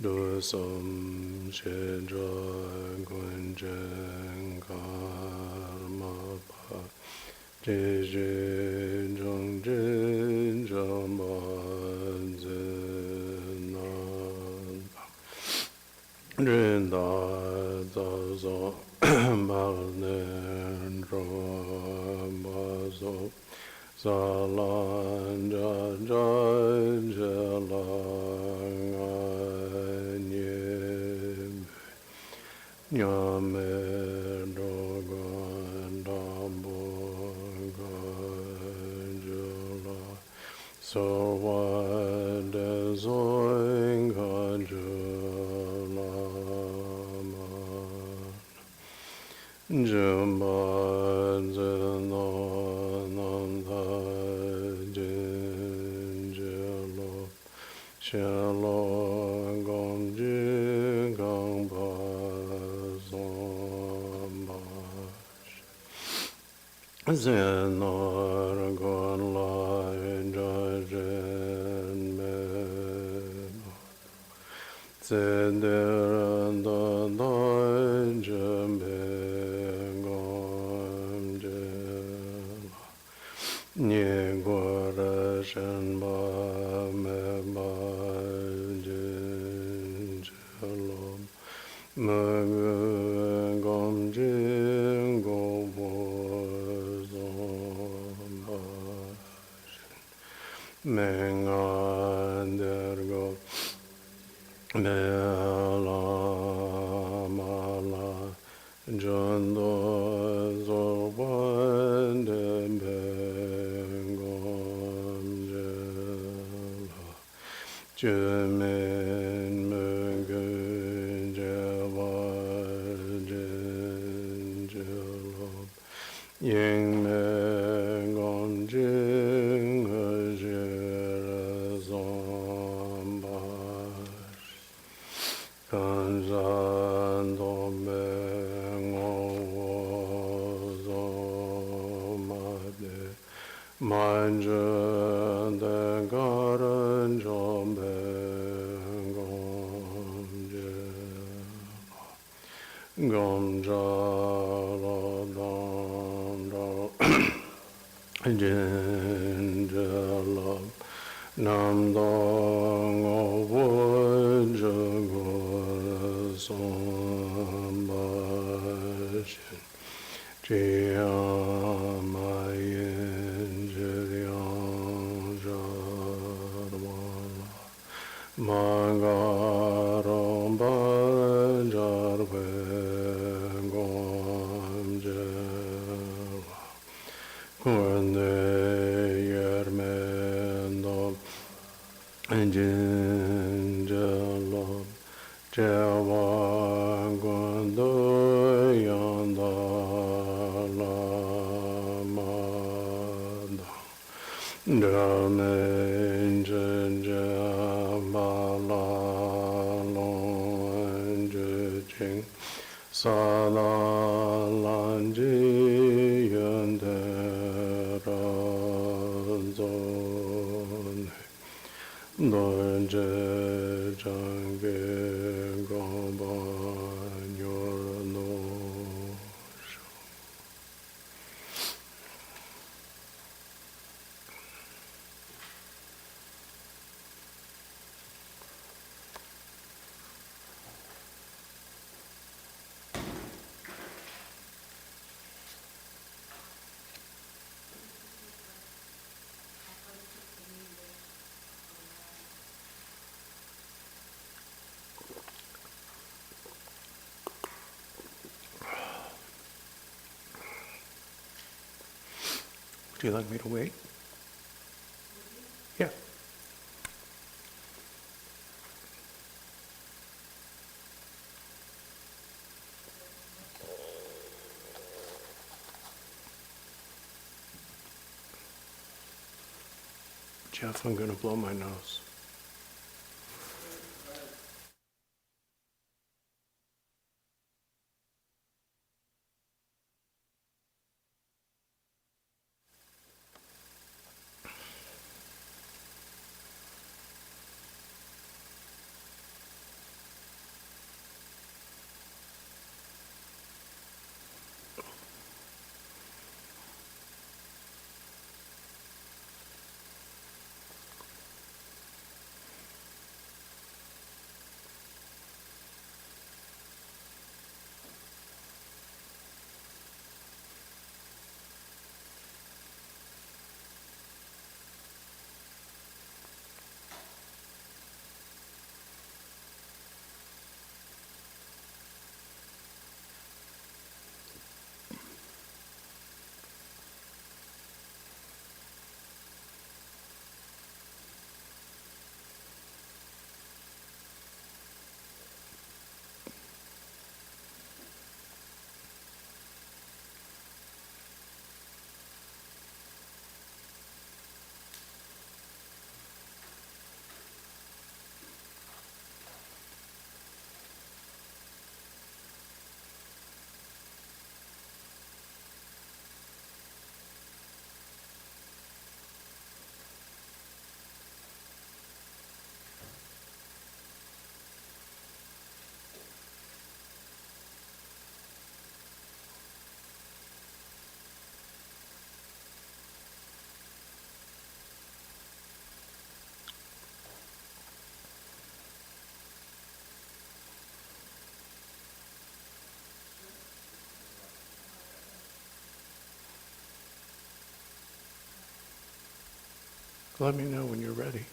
do som she jo kun jen karma pa je je jong jin jom ban zen nan pa ren da da zo ba nen ro ba zo sa lan ja ja ja lang Nyame dogan dambo ganjula so what is oing ganjula Jumban zeno nanda jinjalo shalo gomji gangpa Zenor gon lai jajen me Zender da dai jembe gom jela Nye gora shen ba me ba jin jelom Me gom jin gom Mengandergo Lama Jondo Zobande Bengom Jela Jumin Mugun Jeva Jinjelo Ying Mengom Jing Kunzang Palchen Ling Manjun de garan jombe gomjala dando jinjala nam dong ovujagur sombashin Gyamtso Mangaram Banjar Gomjela Kunde Yermendo Jinjelo Jewa Gundo Yanda Lama Damen Jinjabala Lonjing Sala Lanji Yandera Zone Donje Jange Gomban Yorno Would you like me to wait? Yeah. Jeff, I'm going to blow my nose. Let me know when you're ready.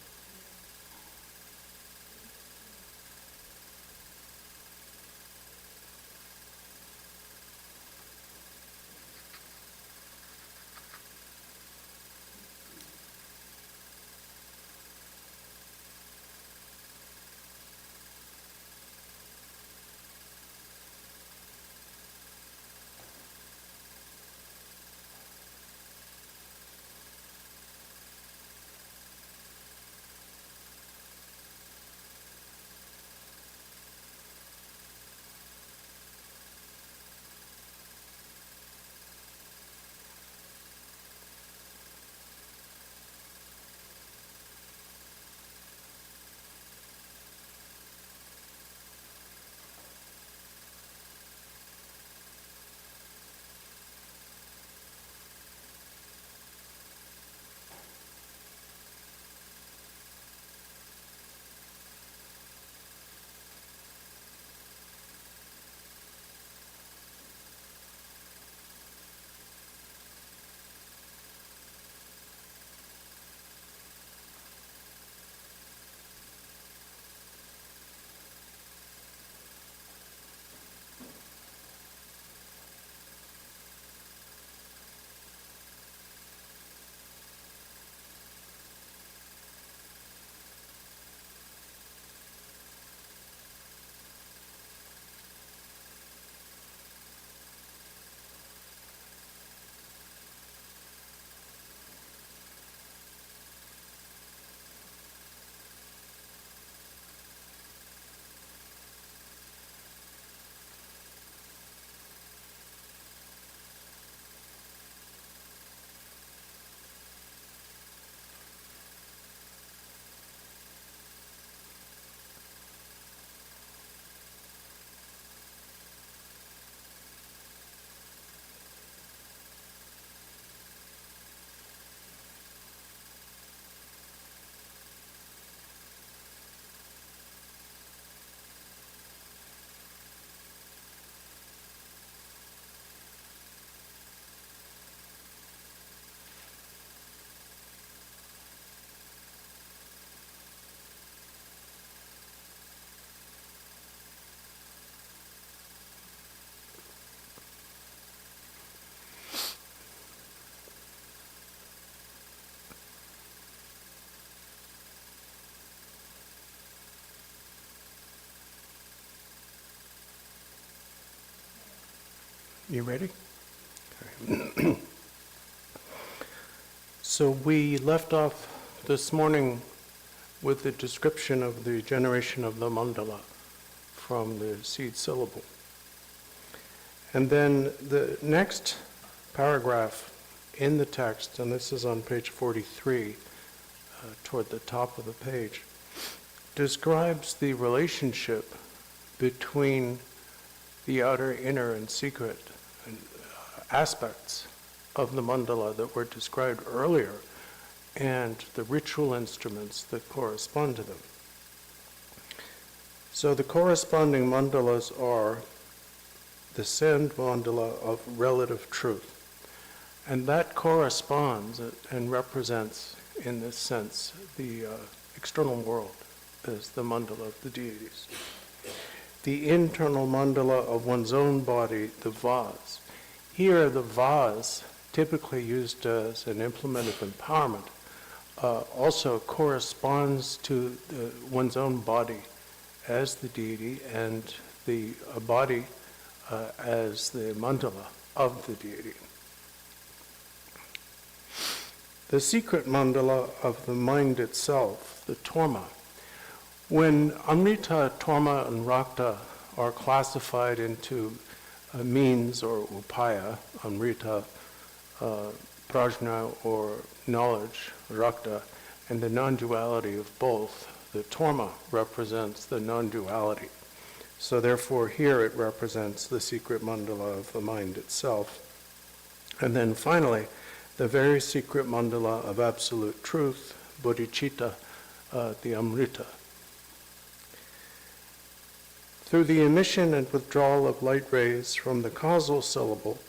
You ready? Okay. So we left off this morning with the description of the generation of the mandala from the seed syllable. And then the next paragraph in the text, and this is on page 43, toward the top of the page, describes the relationship between the outer, inner, and secret aspects of the mandala that were described earlier and the ritual instruments that correspond to them. So the corresponding mandalas are the sand mandala of relative truth. And that corresponds and represents, in this sense, the external world as the mandala of the deities. The internal mandala of one's own body, the vase. Here, the vase, typically used as an implement of empowerment, also corresponds to one's own body as the deity and the body as the mandala of the deity. The secret mandala of the mind itself, the torma. When Amrita, Torma, and Rakta are classified into means or upaya, Amrita, prajna or knowledge, Rakta, and the non-duality of both, the Torma represents the non-duality. So therefore here it represents the secret mandala of the mind itself. And then finally, the very secret mandala of absolute truth, bodhicitta, the Amrita. Through the emission and withdrawal of light rays from the causal syllable,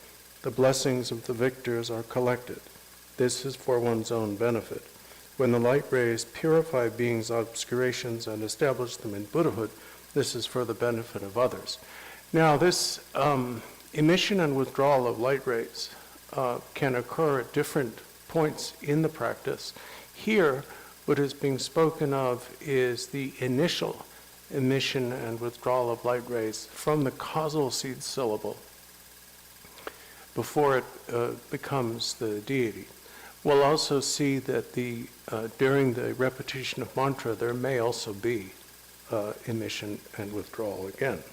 the blessings of the victors are collected. This is for one's own benefit. when the light rays purify beings' obscurations and establish them in Buddhahood, this is for the benefit of others. Now, this emission and withdrawal of light rays can occur at different points in the practice. Here, what is being spoken of is the initial emission and withdrawal of light rays from the causal seed syllable before it becomes the deity. We'll also see that during the repetition of mantra, there may also be emission and withdrawal again.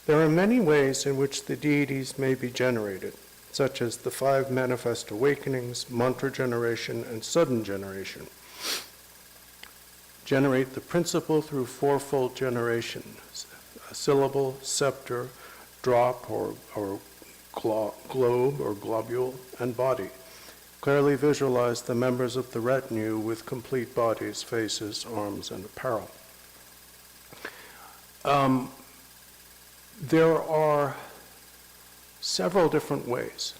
There are many ways in which the deities may be generated, such as the 5 manifest awakenings, mantra generation, and sudden generation. Generate the principle through 4-fold generation: a syllable, scepter, drop or globe or globule, and body. Clearly visualize the members of the retinue with complete bodies, faces, arms, and apparel. There are several different ways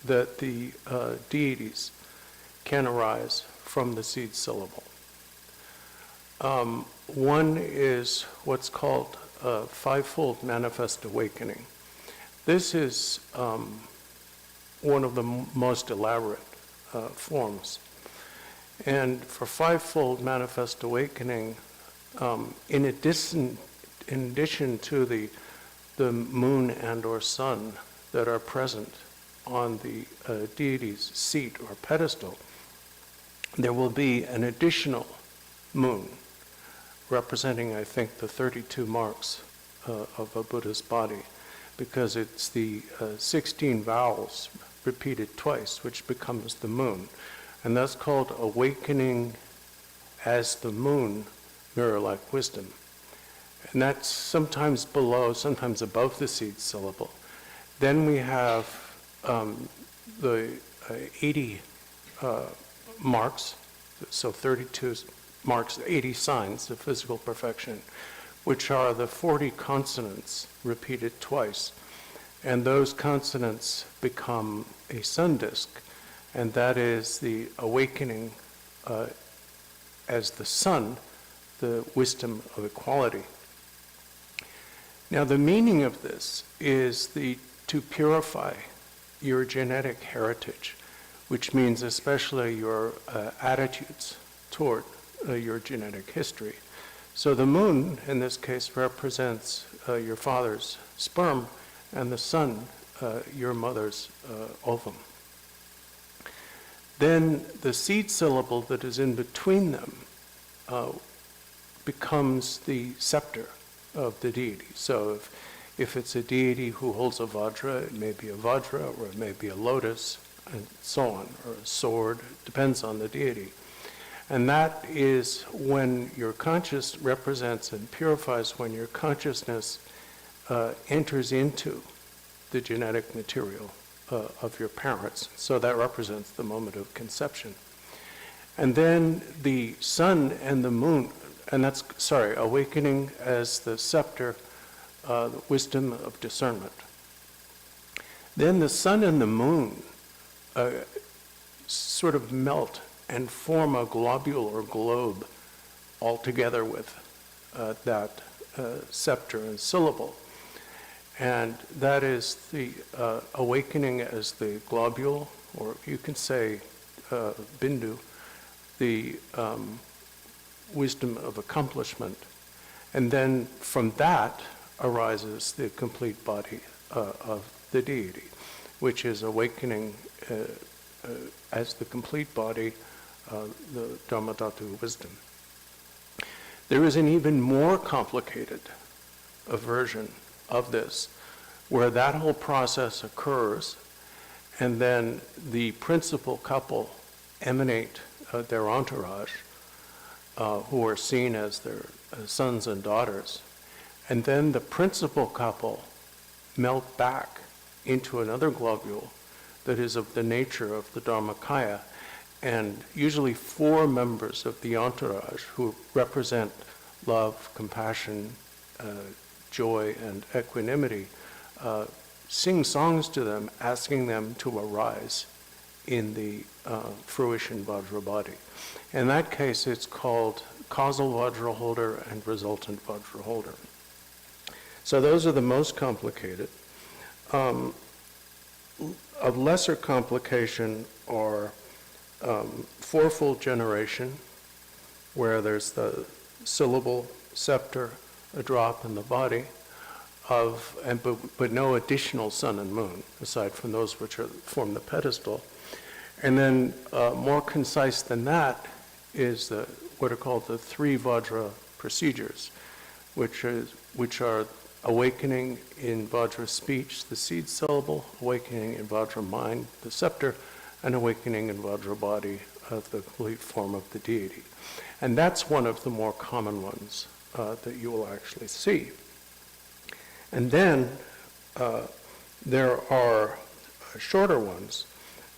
that the deities can arise from the seed syllable. One is what's called a 5-fold manifest awakening. This is one of the most elaborate forms. And for 5-fold manifest awakening, in addition to the moon and or sun that are present on the deity's seat or pedestal, there will be an additional moon representing, I think, the 32 marks of a Buddha's body, because it's the 16 vowels repeated twice, which becomes the moon. And that's called awakening as the moon, mirror-like wisdom. And that's sometimes below, sometimes above the seed syllable. Then we have the 80 marks, so 32 marks, 80 signs of physical perfection, which are the 40 consonants repeated twice. And those consonants become a sun disk, and that is the awakening as the sun, the wisdom of equality. Now, the meaning of this is to purify your genetic heritage, which means especially your attitudes toward your genetic history. So the moon, in this case, represents your father's sperm, and the sun, your mother's ovum. Then the seed syllable that is in between them becomes the scepter of the deity. So if it's a deity who holds a vajra, it may be a vajra, or it may be a lotus, and so on, or a sword. It depends on the deity. And that is when your conscious represents and purifies when your consciousness enters into the genetic material of your parents. So that represents the moment of conception. And then the sun and the moon, and that's, awakening as the scepter, the wisdom of discernment. Then the sun and the moon sort of melt and form a globule or globe all together with that scepter and syllable. And that is the awakening as the globule, or you can say bindu, the wisdom of accomplishment. And then from that arises the complete body of the deity, which is awakening as the complete body, the Dharmadhatu wisdom. There is an even more complicated version of this, where that whole process occurs, and then the principal couple emanate their entourage, who are seen as their sons and daughters, and then the principal couple melt back into another globule that is of the nature of the Dharmakaya, and usually 4 members of the entourage who represent love, compassion, joy, and equanimity sing songs to them, asking them to arise in the fruition Vajra body. In that case, it's called causal Vajra holder and resultant Vajra holder. So those are the most complicated. Of lesser complication are fourfold generation, where there's the syllable, scepter, a drop in the body, but no additional sun and moon, aside from those which form the pedestal. And then more concise than that is what are called the three Vajra procedures, which are awakening in Vajra speech, the seed syllable, awakening in Vajra mind, the scepter, and awakening in Vajra body of the complete form of the deity. And that's one of the more common ones that you will actually see. And then there are shorter ones,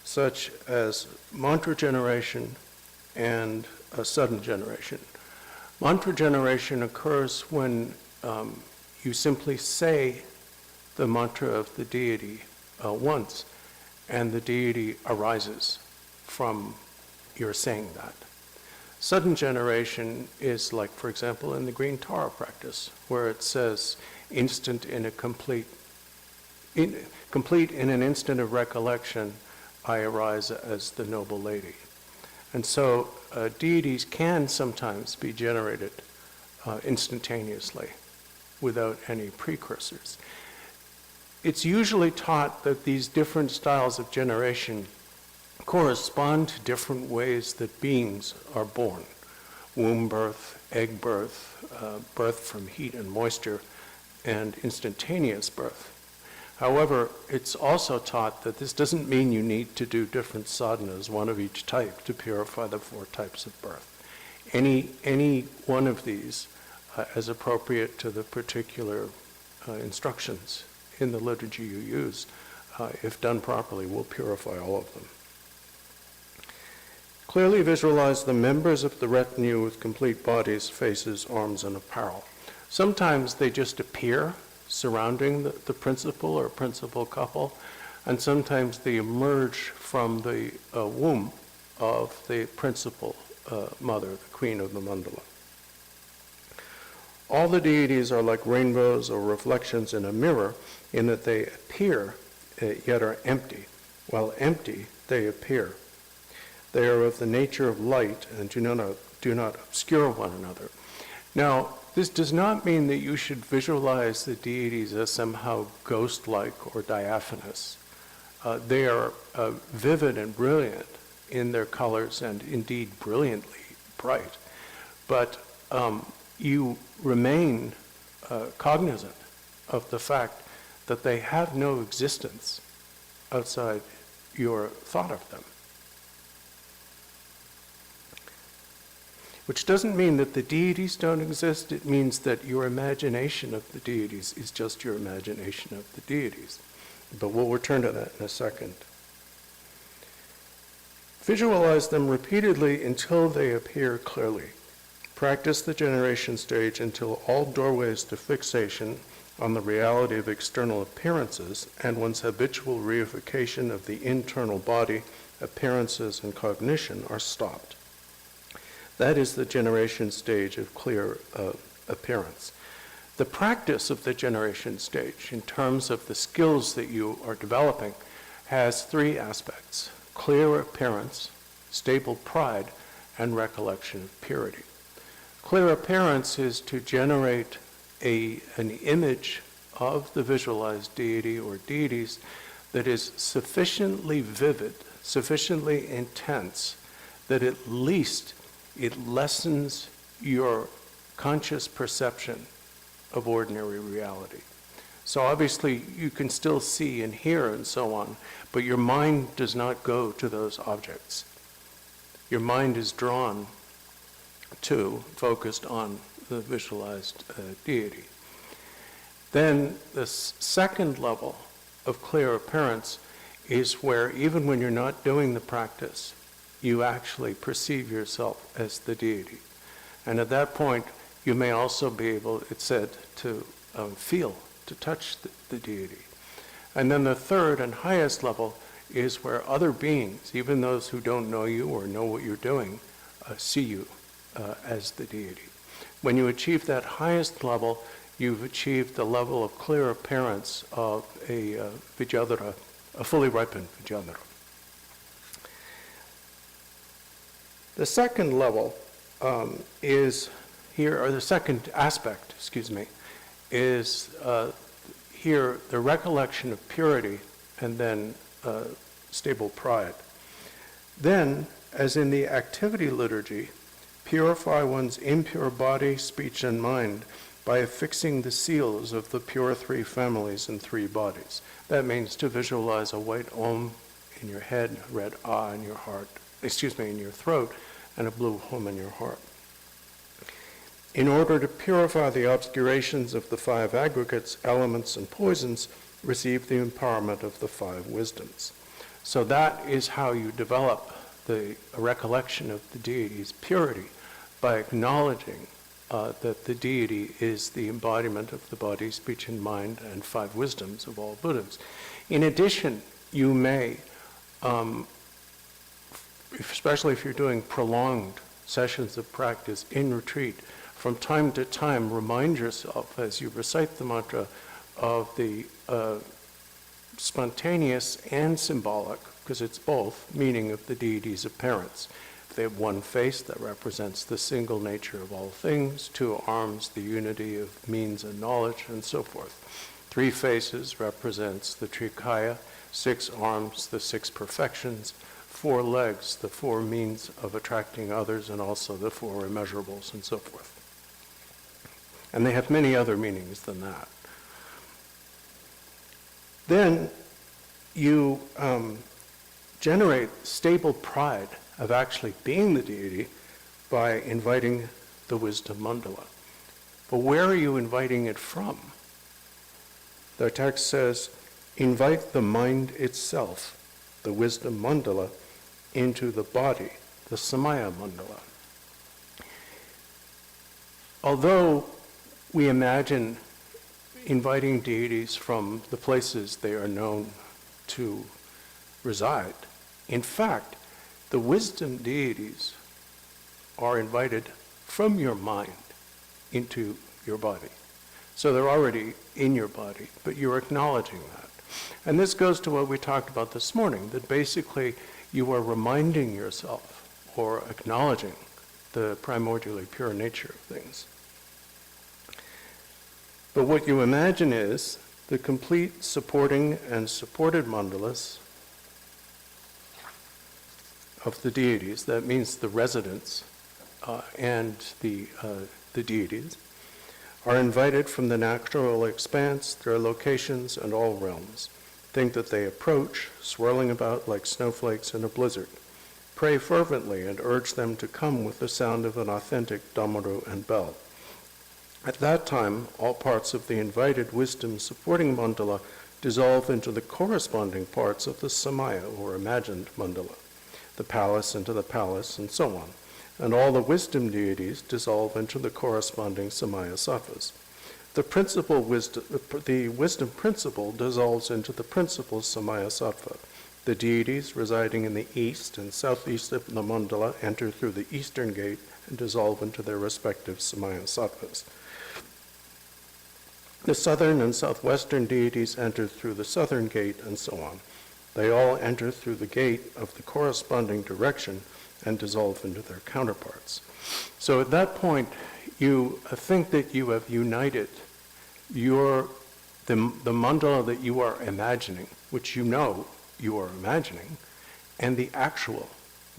such as mantra generation and sudden generation. Mantra generation occurs when you simply say the mantra of the deity once, and the deity arises from your saying that. Sudden generation is like, for example, in the Green Tara practice, where it says instant in a complete in an instant of recollection, I arise as the noble lady. And so deities can sometimes be generated instantaneously without any precursors. It's usually taught that these different styles of generation correspond to different ways that beings are born. Womb birth, egg birth, birth from heat and moisture, and instantaneous birth. However, it's also taught that this doesn't mean you need to do different sadhanas, one of each type, to purify the four types of birth. Any one of these, as appropriate to the particular instructions in the liturgy you use, if done properly, will purify all of them. Clearly visualize the members of the retinue with complete bodies, faces, arms, and apparel. Sometimes they just appear surrounding the principal or principal couple, and sometimes they emerge from the womb of the principal mother, the queen of the mandala. All the deities are like rainbows or reflections in a mirror, in that they appear yet are empty. While empty, they appear. They are of the nature of light and do not obscure one another. Now, this does not mean that you should visualize the deities as somehow ghost-like or diaphanous. They are vivid and brilliant in their colors, and indeed brilliantly bright. But you remain cognizant of the fact that they have no existence outside your thought of them. Which doesn't mean that the deities don't exist. It means that your imagination of the deities is just your imagination of the deities. But we'll return to that in a second. Visualize them repeatedly until they appear clearly. Practice the generation stage until all doorways to fixation on the reality of external appearances and one's habitual reification of the internal body, appearances, and cognition are stopped. That is the generation stage of clear appearance. The practice of the generation stage, in terms of the skills that you are developing, has three aspects: clear appearance, stable pride, and recollection of purity. Clear appearance is to generate an image of the visualized deity or deities that is sufficiently vivid, sufficiently intense, that at least it lessens your conscious perception of ordinary reality. So obviously you can still see and hear and so on, but your mind does not go to those objects. Your mind is drawn to, focused on the visualized deity. Then the second level of clear appearance is where, even when you're not doing the practice, you actually perceive yourself as the deity. And at that point, you may also be able, it said, to feel, to touch the deity. And then the third and highest level is where other beings, even those who don't know you or know what you're doing, see you as the deity. When you achieve that highest level, you've achieved the level of clear appearance of a Vidyadhara, a fully ripened Vidyadhara. The second level is here, or the second aspect, is here the recollection of purity and then stable pride. Then, as in the activity liturgy, purify one's impure body, speech, and mind by affixing the seals of the pure three families in three bodies. That means to visualize a white Om in your head, a red Ah in your heart, in your throat, and a blue Hum in your heart. In order to purify the obscurations of the five aggregates, elements, and poisons, receive the empowerment of the five wisdoms. So that is how you develop the recollection of the deity's purity, by acknowledging that the deity is the embodiment of the body, speech, and mind, and five wisdoms of all Buddhas. In addition, you may, especially if you're doing prolonged sessions of practice in retreat, from time to time remind yourself as you recite the mantra of the spontaneous and symbolic, because it's both, meaning of the deity's appearance. If they have one face, that represents the single nature of all things, two arms, the unity of means and knowledge, and so forth. Three faces represents the Trikaya, 6 arms, the 6 perfections, 4 legs, the 4 means of attracting others, and also the 4 immeasurables, and so forth. And they have many other meanings than that. Then you generate stable pride of actually being the deity by inviting the wisdom mandala. But where are you inviting it from? The text says, invite the mind itself, the wisdom mandala, into the body, the samaya mandala. Although we imagine inviting deities from the places they are known to reside, in fact, the wisdom deities are invited from your mind into your body. So they're already in your body, but you're acknowledging that. And this goes to what we talked about this morning, that basically you are reminding yourself or acknowledging the primordially pure nature of things. But what you imagine is the complete supporting and supported mandalas of the deities, that means the residents and the deities, are invited from the natural expanse, their locations, and all realms. Think that they approach, swirling about like snowflakes in a blizzard. Pray fervently and urge them to come with the sound of an authentic damaru and bell. At that time, all parts of the invited wisdom supporting mandala dissolve into the corresponding parts of the samaya, or imagined mandala, the palace into the palace, and so on. And all the wisdom deities dissolve into the corresponding samaya sattvas. The wisdom principle dissolves into the principal samaya sattva. The deities residing in the east and southeast of the mandala enter through the eastern gate and dissolve into their respective samaya sattvas. The southern and southwestern deities enter through the southern gate, and so on. They all enter through the gate of the corresponding direction and dissolve into their counterparts. So at that point, you think that you have united the mandala that you are imagining, which you know you are imagining, and the actual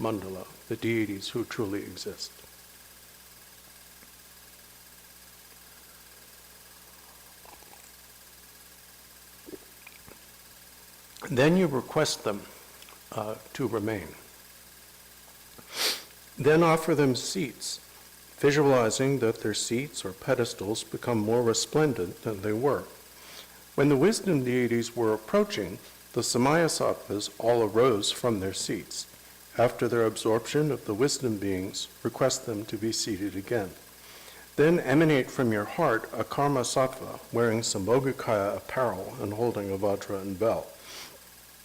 mandala, the deities who truly exist. Then you request them to remain. Then offer them seats, visualizing that their seats or pedestals become more resplendent than they were. When the wisdom deities were approaching, the samaya sattvas all arose from their seats. After their absorption of the wisdom beings, request them to be seated again. Then emanate from your heart a karma sattva wearing Sambhogakaya apparel and holding a vajra and bell.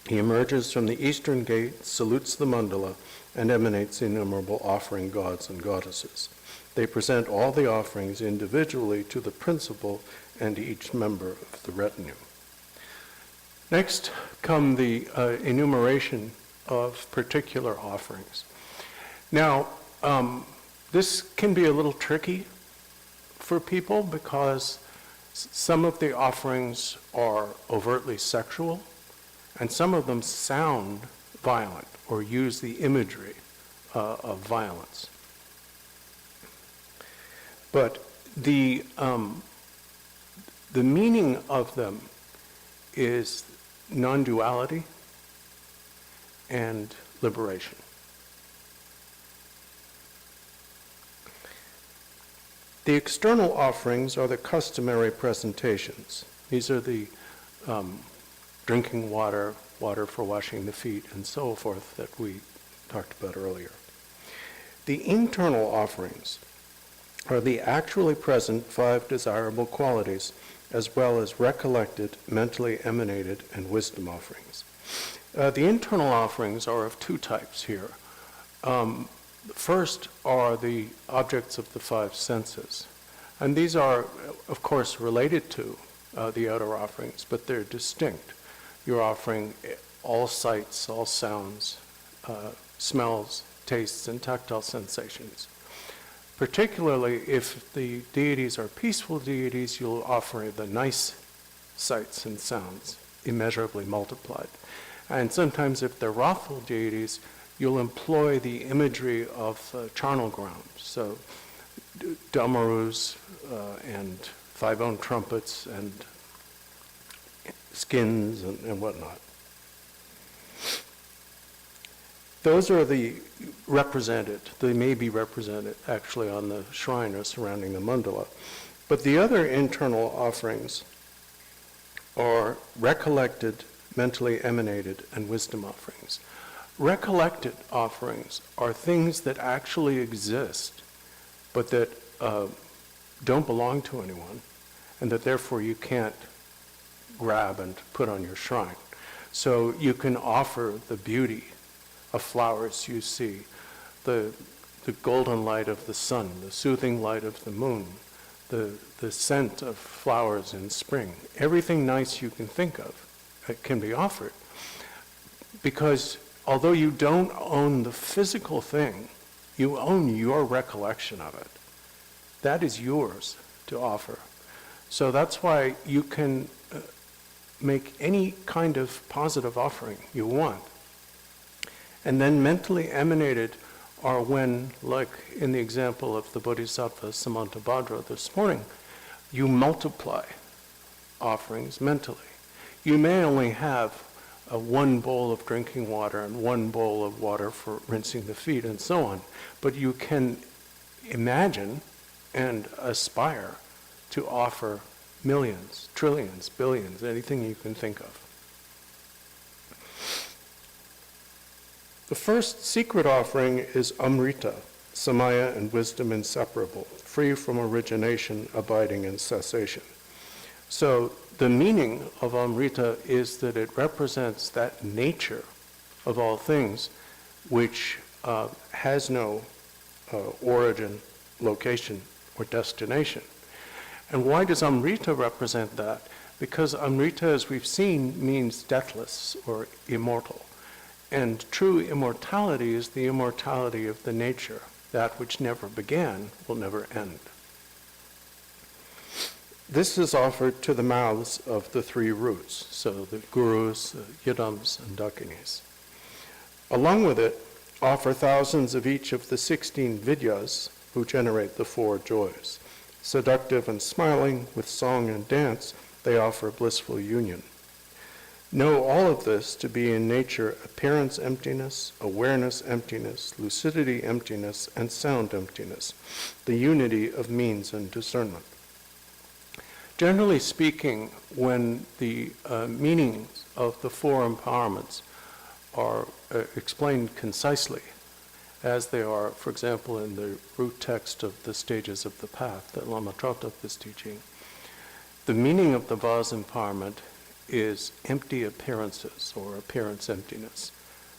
He emerges from the eastern gate, salutes the mandala, and emanates innumerable offering gods and goddesses. They present all the offerings individually to the principal and each member of the retinue. Next come the enumeration of particular offerings. Now, this can be a little tricky for people because some of the offerings are overtly sexual, and some of them sound violent or use the imagery of violence. But the meaning of them is non-duality and liberation. The external offerings are the customary presentations. These are the drinking water, water for washing the feet, and so forth that we talked about earlier. The internal offerings are the actually present 5 desirable qualities, as well as recollected, mentally emanated, and wisdom offerings. The internal offerings are of 2 types here. First are the objects of the 5 senses. And these are, of course, related to the outer offerings, but they're distinct. You're offering all sights, all sounds, smells, tastes, and tactile sensations. Particularly if the deities are peaceful deities, you'll offer the nice sights and sounds, immeasurably multiplied. And sometimes if they're wrathful deities, you'll employ the imagery of charnel ground. So damarus and 5-bone trumpets and skins and whatnot. Those are the represented. They may be represented actually on the shrine or surrounding the mandala. But the other internal offerings are recollected, mentally emanated, and wisdom offerings. Recollected offerings are things that actually exist, but that don't belong to anyone, and that therefore you can't grab and put on your shrine. So you can offer the beauty of flowers you see, the golden light of the sun, the soothing light of the moon, the scent of flowers in spring. Everything nice you can think of can be offered. Because although you don't own the physical thing, you own your recollection of it. That is yours to offer. So that's why you can make any kind of positive offering you want. And then mentally emanated are when, like in the example of the Bodhisattva Samantabhadra this morning, you multiply offerings mentally. You may only have 1 bowl of drinking water and 1 bowl of water for rinsing the feet and so on, but you can imagine and aspire to offer millions, trillions, billions, anything you can think of. The first secret offering is Amrita, Samaya and wisdom inseparable, free from origination, abiding in cessation. So the meaning of Amrita is that it represents that nature of all things which has no origin, location, or destination. And why does Amrita represent that? Because Amrita, as we've seen, means deathless or immortal. And true immortality is the immortality of the nature. That which never began will never end. This is offered to the mouths of the 3 roots, so the gurus, the yidams, and dakinis. Along with it, offer thousands of each of the 16 vidyas who generate the 4 joys. Seductive and smiling, with song and dance, they offer blissful union. Know all of this to be in nature appearance emptiness, awareness emptiness, lucidity emptiness, and sound emptiness, the unity of means and discernment. Generally speaking, when the meanings of the 4 empowerments are explained concisely, as they are, for example, in the root text of the stages of the path that Lama Trotop is teaching, the meaning of the vase empowerment is empty appearances or appearance emptiness.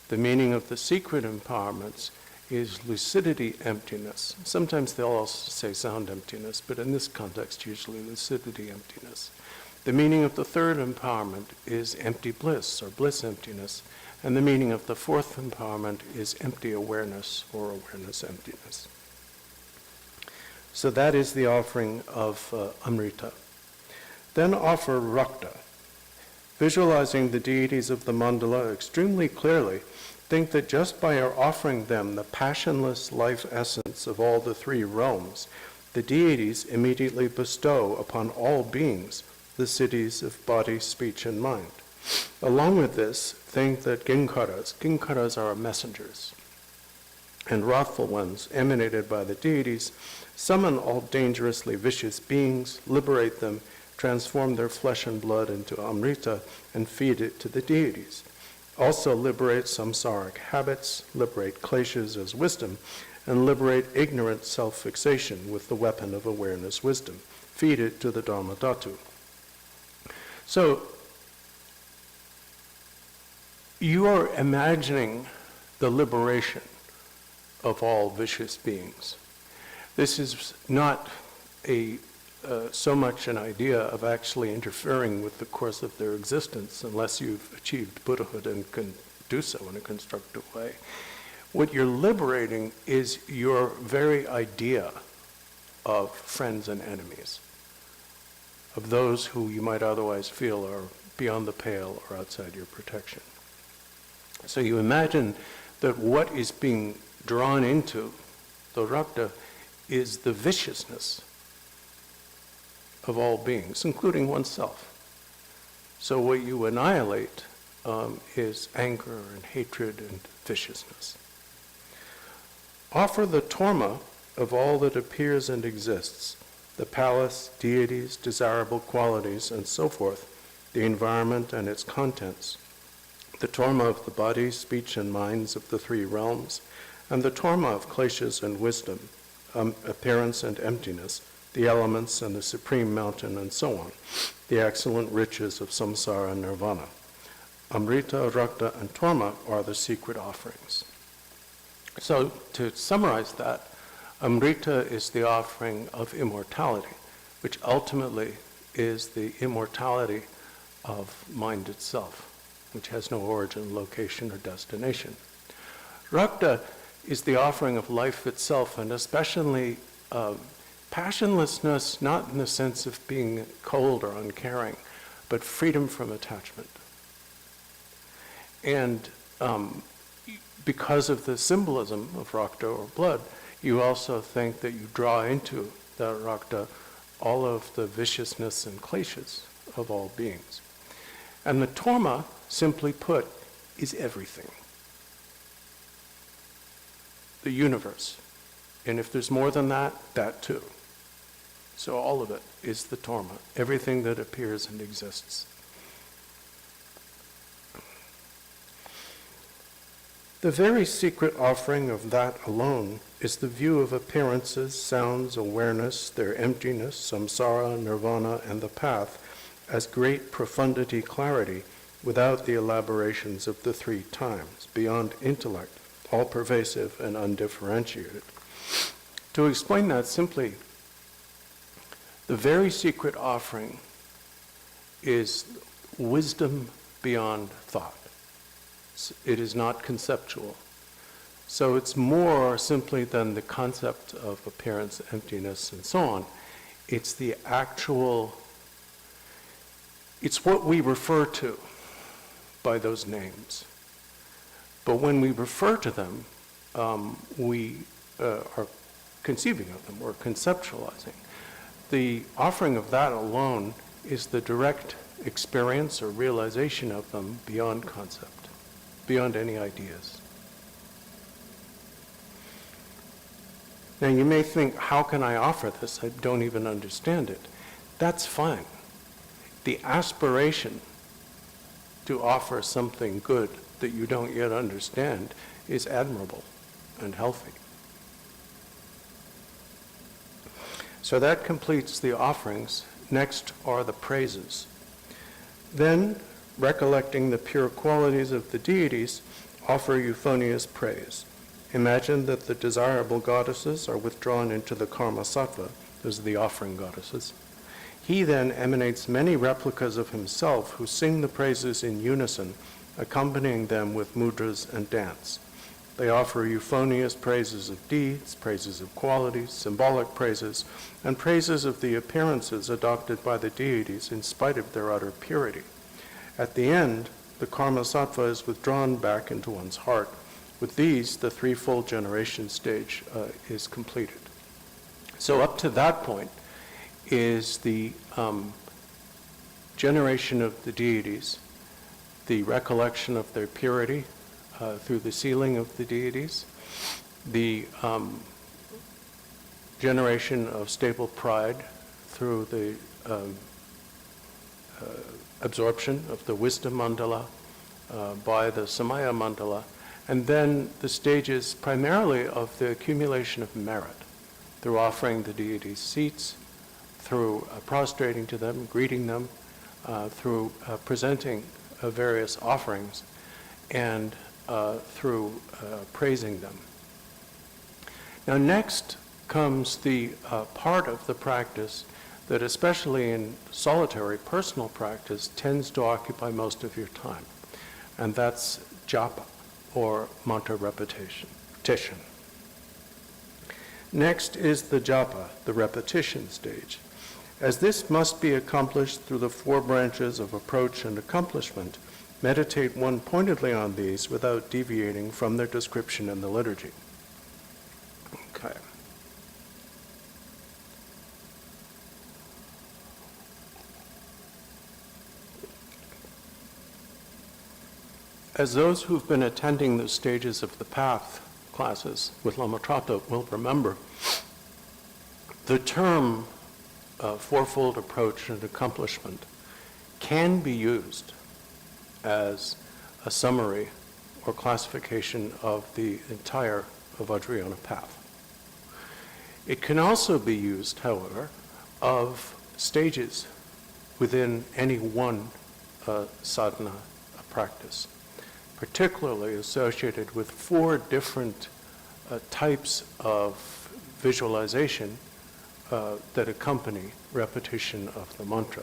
The meaning of the secret empowerments is lucidity emptiness. Sometimes they'll also say sound emptiness, but in this context, usually lucidity emptiness. The meaning of the third empowerment is empty bliss or bliss emptiness, and the meaning of the fourth empowerment is empty awareness or awareness emptiness. So that is the offering of Amrita. Then offer Rakta. Visualizing the deities of the mandala extremely clearly, think that just by our offering them the passionless life essence of all the three realms, the deities immediately bestow upon all beings the cities of body, speech, and mind. Along with this, think that Ginkaras are messengers, and wrathful ones, emanated by the deities, summon all dangerously vicious beings, liberate them, transform their flesh and blood into Amrita, and feed it to the deities. Also liberate samsaric habits, liberate kleshas as wisdom, and liberate ignorant self-fixation with the weapon of awareness wisdom. Feed it to the Dharma Dhatu. So, you are imagining the liberation of all vicious beings. This is not so much an idea of actually interfering with the course of their existence unless you've achieved Buddhahood and can do so in a constructive way. What you're liberating is your very idea of friends and enemies, of those who you might otherwise feel are beyond the pale or outside your protection. So you imagine that what is being drawn into the Rakta is the viciousness of all beings, including oneself. So what you annihilate is anger and hatred and viciousness. Offer the torma of all that appears and exists, the palace, deities, desirable qualities, and so forth, the environment and its contents, the torma of the body, speech, and minds of the three realms, and the torma of kleshas and wisdom, appearance and emptiness, the elements and the supreme mountain, and so on, the excellent riches of samsara and nirvana. Amrita, Rakta, and torma are the secret offerings. So to summarize that, Amrita is the offering of immortality, which ultimately is the immortality of mind itself, which has no origin, location, or destination. Rakta is the offering of life itself, and especially passionlessness, not in the sense of being cold or uncaring, but freedom from attachment. And because of the symbolism of Rakta or blood, you also think that you draw into that Rakta all of the viciousness and kleshas of all beings. And the torma, simply put, is everything. The universe. And if there's more than that, that too. So all of it is the torma, everything that appears and exists. The very secret offering of that alone is the view of appearances, sounds, awareness, their emptiness, samsara, nirvana, and the path as great profundity clarity without the elaborations of the three times, beyond intellect, all-pervasive and undifferentiated. To explain that simply, the very secret offering is wisdom beyond thought. It is not conceptual. So it's more simply than the concept of appearance, emptiness, and so on. It's the actual, it's what we refer to by those names. But when we refer to them, we are conceiving of them, we're conceptualizing. The offering of that alone is the direct experience or realization of them beyond concept, beyond any ideas. Now you may think, how can I offer this? I don't even understand it. That's fine. The aspiration to offer something good that you don't yet understand is admirable and healthy. So that completes the offerings. Next are the praises. Then, recollecting the pure qualities of the deities, offer euphonious praise. Imagine that the desirable goddesses are withdrawn into the karma sattva, those are the offering goddesses. He then emanates many replicas of himself who sing the praises in unison, accompanying them with mudras and dance. They offer euphonious praises of deeds, praises of qualities, symbolic praises, and praises of the appearances adopted by the deities in spite of their utter purity. At the end, the karma sattva is withdrawn back into one's heart. With these, the threefold generation stage is completed. So up to that point is the generation of the deities, the recollection of their purity through the sealing of the deities, the generation of stable pride through the absorption of the wisdom mandala by the samaya mandala, and then the stages primarily of the accumulation of merit through offering the deities seats, through prostrating to them, greeting them, through presenting various offerings, and through praising them. Now next comes the part of the practice that, especially in solitary personal practice, tends to occupy most of your time, and that's japa, or mantra repetition. Next is the japa, the repetition stage. As this must be accomplished through the four branches of approach and accomplishment, meditate one pointedly on these without deviating from their description in the liturgy. Okay. As those who've been attending the stages of the path classes with Lama Trata will remember, the term fourfold approach and accomplishment can be used as a summary or classification of the entire Vajrayana path. It can also be used, however, of stages within any one sadhana practice, particularly associated with four different types of visualization that accompany repetition of the mantra.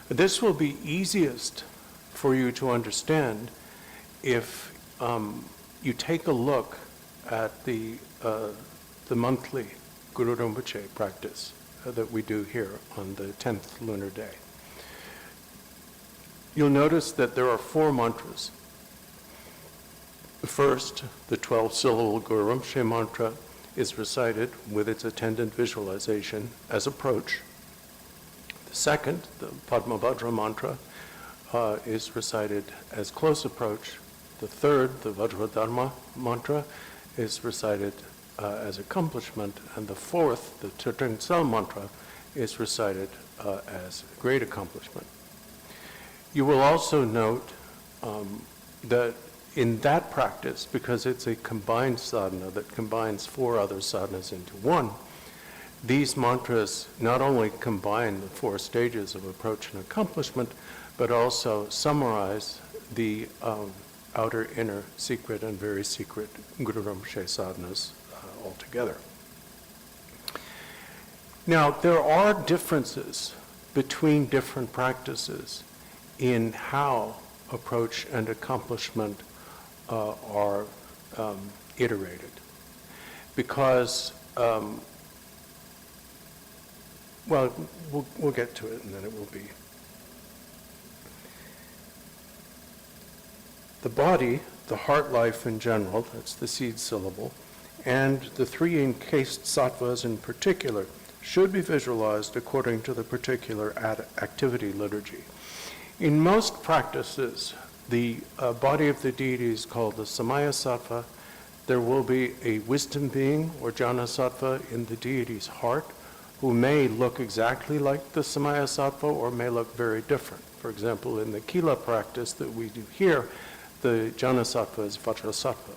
This will be easiest for you to understand if you take a look at the monthly Guru Rinpoche practice that we do here on the 10th lunar day. You'll notice that there are four mantras. The first, the 12-syllable Guru Rinpoche mantra, is recited with its attendant visualization as approach. The second, the Padmabhadra mantra, is recited as close approach. The third, the Vajradharma mantra, is recited as accomplishment. And the fourth, the Tirthansal mantra, is recited as great accomplishment. You will also note that in that practice, because it's a combined sadhana that combines four other sadhanas into one, these mantras not only combine the four stages of approach and accomplishment, but also summarize the outer, inner, secret, and very secret Guru Rinpoche sadhanas altogether. Now, there are differences between different practices in how approach and accomplishment are iterated. Because, well, we'll get to it and then it will be. The body, the heart life in general, that's the seed syllable, and the three encased sattvas in particular should be visualized according to the particular activity liturgy. In most practices, the body of the deity is called the Samaya Sattva. There will be a wisdom being or Jnana Sattva in the deity's heart who may look exactly like the Samaya Sattva or may look very different. For example, in the Kila practice that we do here, the Jnana Sattva is Vajra Sattva.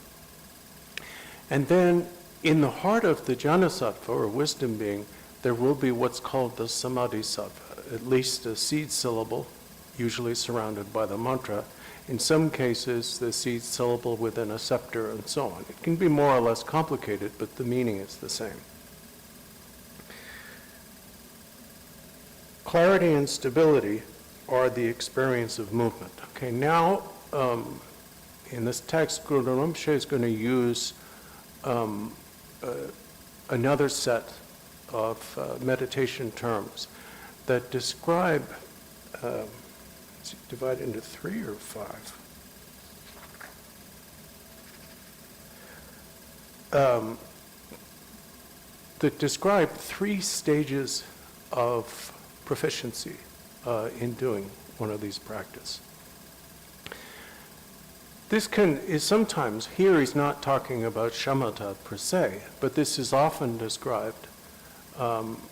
And then in the heart of the Jnana Sattva or wisdom being, there will be what's called the Samadhi Sattva, at least a seed syllable usually surrounded by the mantra. In some cases, the seed syllable within a scepter and so on. It can be more or less complicated, but the meaning is the same. Clarity and stability are the experience of movement. Okay, now in this text, Guru Rinpoche is going to use another set of meditation terms that describe, let's see, divide into 3 or 5. That describe 3 stages of proficiency in doing one of these practices. This is sometimes, here he's not talking about shamatha per se, but this is often described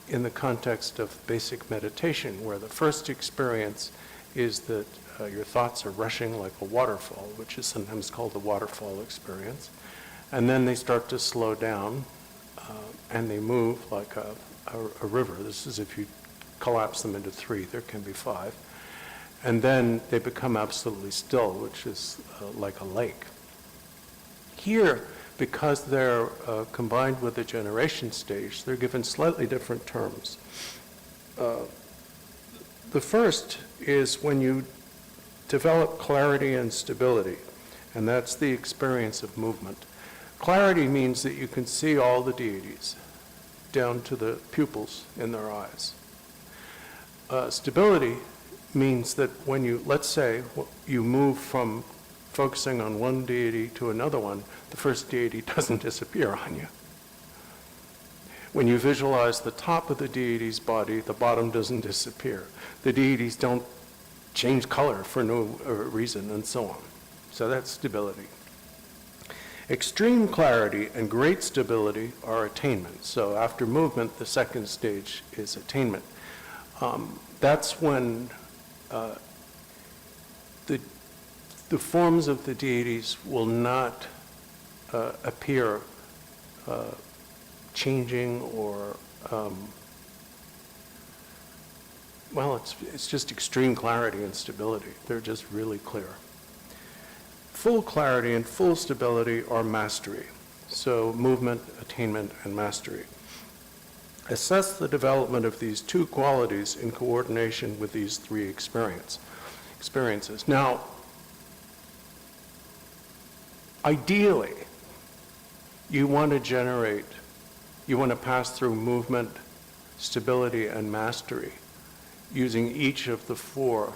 in the context of basic meditation, where the first experience is that your thoughts are rushing like a waterfall, which is sometimes called the waterfall experience, and then they start to slow down and they move like a river. This is if you collapse them into 3, there can be 5. And then they become absolutely still, which is like a lake. Here, because they're combined with the generation stage, they're given slightly different terms. The first is when you develop clarity and stability, and that's the experience of movement. Clarity means that you can see all the deities down to the pupils in their eyes. Stability means that when you, let's say, you move from focusing on one deity to another one, the first deity doesn't disappear on you. When you visualize the top of the deity's body, the bottom doesn't disappear. The deities don't change color for no reason, and so on. So that's stability. Extreme clarity and great stability are attainment. So after movement, the second stage is attainment. That's when the forms of the deities will not appear changing or, well, it's just extreme clarity and stability. They're just really clear. Full clarity and full stability are mastery. So movement, attainment, and mastery. Assess the development of these 2 qualities in coordination with these 3 experiences. Now, ideally, you want to pass through movement, stability, and mastery using each of the 4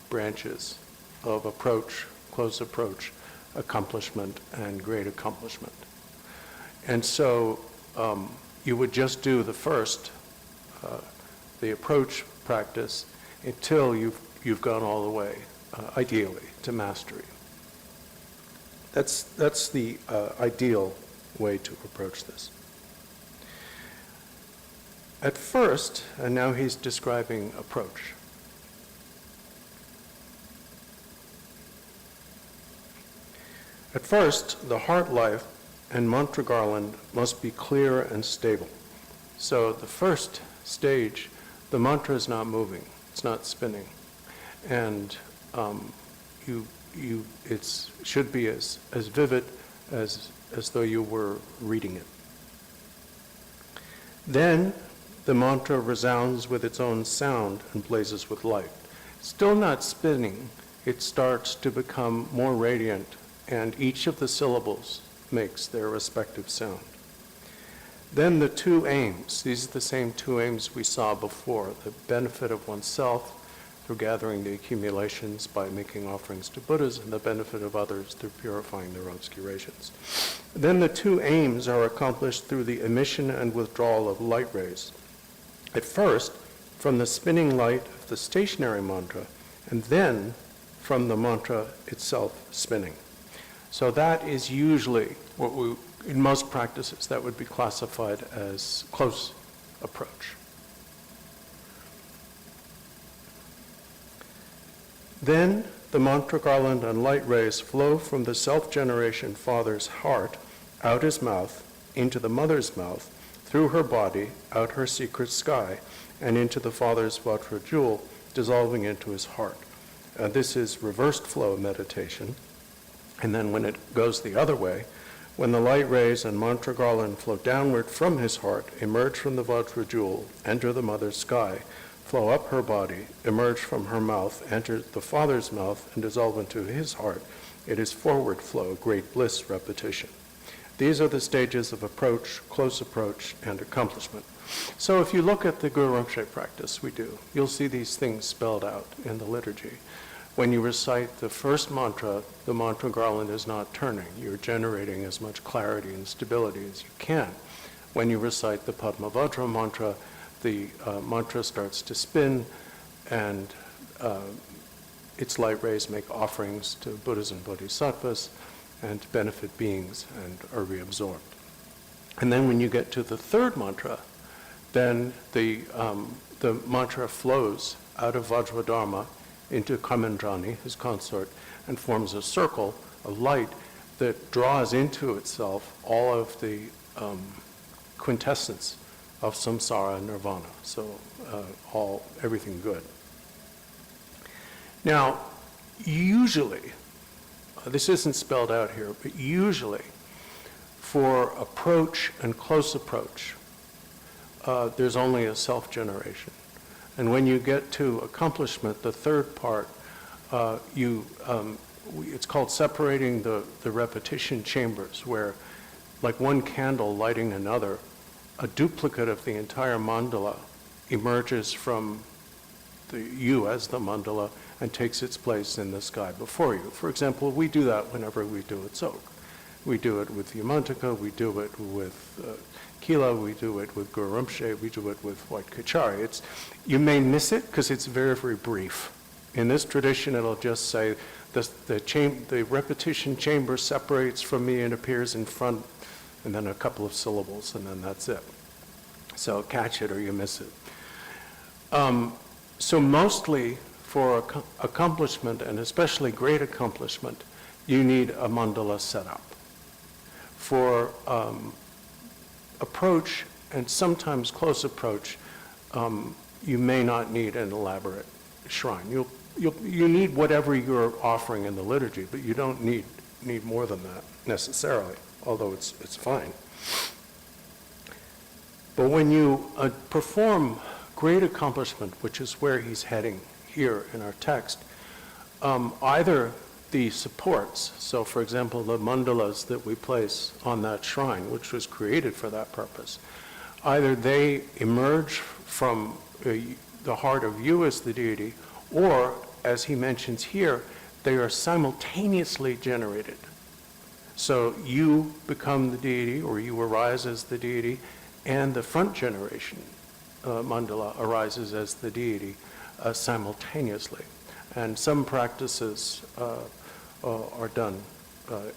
branches of approach, close approach, accomplishment, and great accomplishment. And so you would just do the first, the approach practice, until you've gone all the way, ideally, to mastery. That's the ideal way to approach this. At first, and now he's describing approach. At first, the heart life and mantra garland must be clear and stable. So the first stage, the mantra is not moving, it's not spinning, and it should be as vivid as though you were reading it. Then the mantra resounds with its own sound and blazes with light. Still not spinning, it starts to become more radiant, and each of the syllables makes their respective sound. Then the 2 aims, these are the same 2 aims we saw before, the benefit of oneself through gathering the accumulations by making offerings to Buddhas, and the benefit of others through purifying their obscurations. Then the 2 aims are accomplished through the emission and withdrawal of light rays. At first, from the spinning light of the stationary mantra, and then from the mantra itself spinning. So that is usually what in most practices, that would be classified as close approach. Then the mantra garland and light rays flow from the self-generation father's heart, out his mouth, into the mother's mouth, through her body, out her secret sky, and into the father's Vajra jewel, dissolving into his heart. This is reversed flow meditation. And then when it goes the other way, when the light rays and mantra garland flow downward from his heart, emerge from the Vajra jewel, enter the mother's sky, flow up her body, emerge from her mouth, enter the father's mouth, and dissolve into his heart, it is forward flow, great bliss repetition. These are the stages of approach, close approach, and accomplishment. So if you look at the Guru Rinpoche practice we do, you'll see these things spelled out in the liturgy. When you recite the first mantra, the mantra garland is not turning. You're generating as much clarity and stability as you can. When you recite the Padmavajra mantra, the mantra starts to spin, and its light rays make offerings to Buddhas and Bodhisattvas and to benefit beings and are reabsorbed. And then when you get to the third mantra, then the mantra flows out of Vajradharma into Kamendrani, his consort, and forms a circle of light that draws into itself all of the quintessence of samsara and nirvana, so everything good. Now, usually, this isn't spelled out here, but usually for approach and close approach, there's only a self-generation. And when you get to accomplishment, the third part, it's called separating the repetition chambers, where, like one candle lighting another, a duplicate of the entire mandala emerges from you as the mandala and takes its place in the sky before you. For example, we do that whenever we do a tzok. We do it with Yamantaka, we do it with Kila, we do it with Guru Rinpoche, we do it with White Kachari. You may miss it because it's very, very brief. In this tradition, it'll just say the repetition chamber separates from me and appears in front, and then a couple of syllables, and then that's it. So catch it or you miss it. So mostly for accomplishment, and especially great accomplishment, you need a mandala set up. For approach, and sometimes close approach, you may not need an elaborate shrine. You need whatever you're offering in the liturgy, but you don't need more than that necessarily, although it's fine. But when you perform great accomplishment, which is where he's heading here in our text, either the supports, so for example, the mandalas that we place on that shrine, which was created for that purpose, either they emerge from the heart of you as the deity, or, as he mentions here, they are simultaneously generated. So you become the deity, or you arise as the deity, and the front generation mandala arises as the deity simultaneously. And some practices are done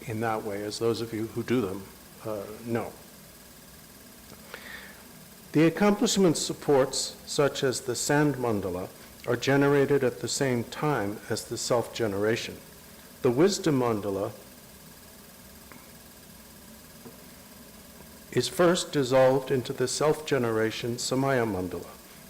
in that way, as those of you who do them know. The accomplishment supports, such as the sand mandala, are generated at the same time as the self-generation. The wisdom mandala is first dissolved into the self-generation samaya mandala.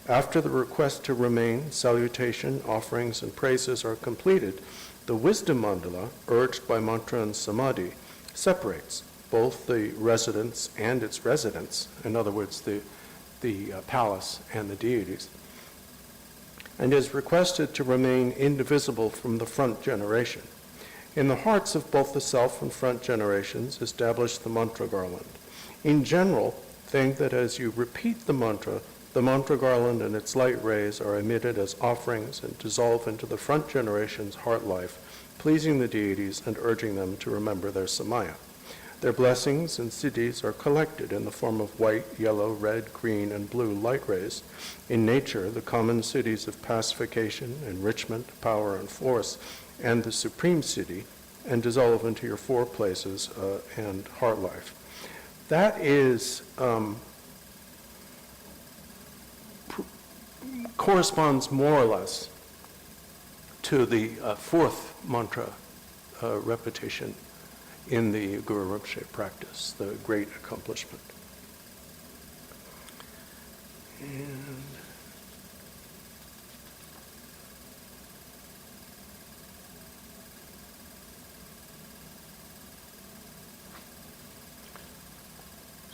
After the request to remain, salutation, offerings, and praises are completed, the wisdom mandala, urged by mantra and samadhi, separates both the residence and its residents, in other words, the palace and the deities, and is requested to remain indivisible from the front generation. In the hearts of both the self and front generations, establish the mantra garland. In general, think that as you repeat the mantra garland and its light rays are emitted as offerings and dissolve into the front generation's heart life, pleasing the deities and urging them to remember their samaya. Their blessings and siddhis are collected in the form of white, yellow, red, green, and blue light rays. In nature, the common siddhis of pacification, enrichment, power, and force, and the supreme siddhi, and dissolve into your four places and heart life. That is corresponds more or less to the fourth mantra repetition in the Guru Rinpoche practice, the great accomplishment. And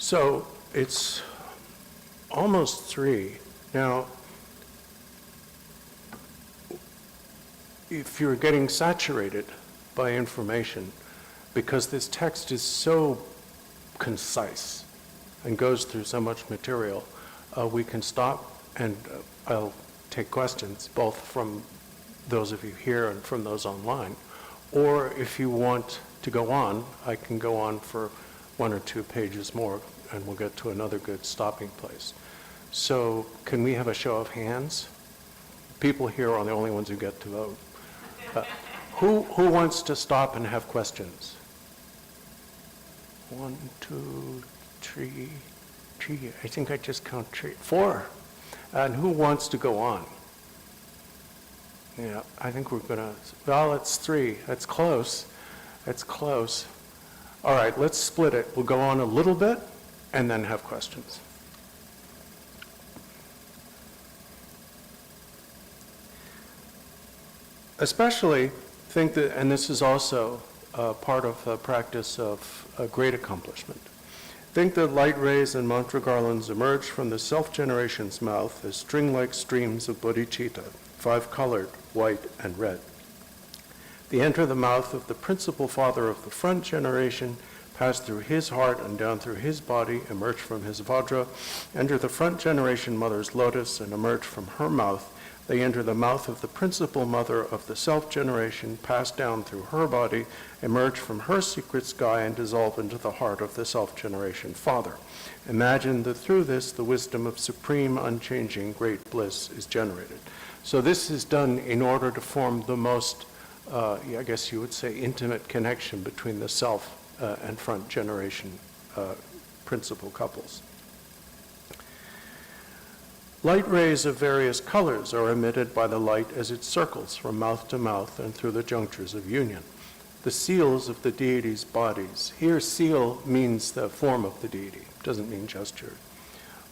So it's almost 3. Now, if you're getting saturated by information, because this text is so concise and goes through so much material, we can stop and I'll take questions both from those of you here and from those online. Or if you want to go on, I can go on for 1 or 2 pages more and we'll get to another good stopping place. So can we have a show of hands? People here are the only ones who get to vote. Who wants to stop and have questions? 1, 2, 3. I think I just count 3, 4. And who wants to go on? Yeah, I think we're gonna, well, it's 3. That's close. That's close. All right, let's split it. We'll go on a little bit and then have questions. Especially think that, and this is also part of the practice of a great accomplishment. Think that light rays and mantra garlands emerge from the self-generation's mouth as string-like streams of bodhicitta, 5-colored, white and red. They enter the mouth of the principal father of the front generation, pass through his heart and down through his body, emerge from his vajra, enter the front generation mother's lotus and emerge from her mouth. They enter the mouth of the principal mother of the self-generation, pass down through her body, emerge from her secret sky, and dissolve into the heart of the self-generation father. Imagine that through this, the wisdom of supreme, unchanging, great bliss is generated. So this is done in order to form the most, I guess you would say, intimate connection between the self and front generation principal couples. Light rays of various colors are emitted by the light as it circles from mouth to mouth and through the junctures of union. The seals of the deity's bodies. Here, seal means the form of the deity, doesn't mean gesture.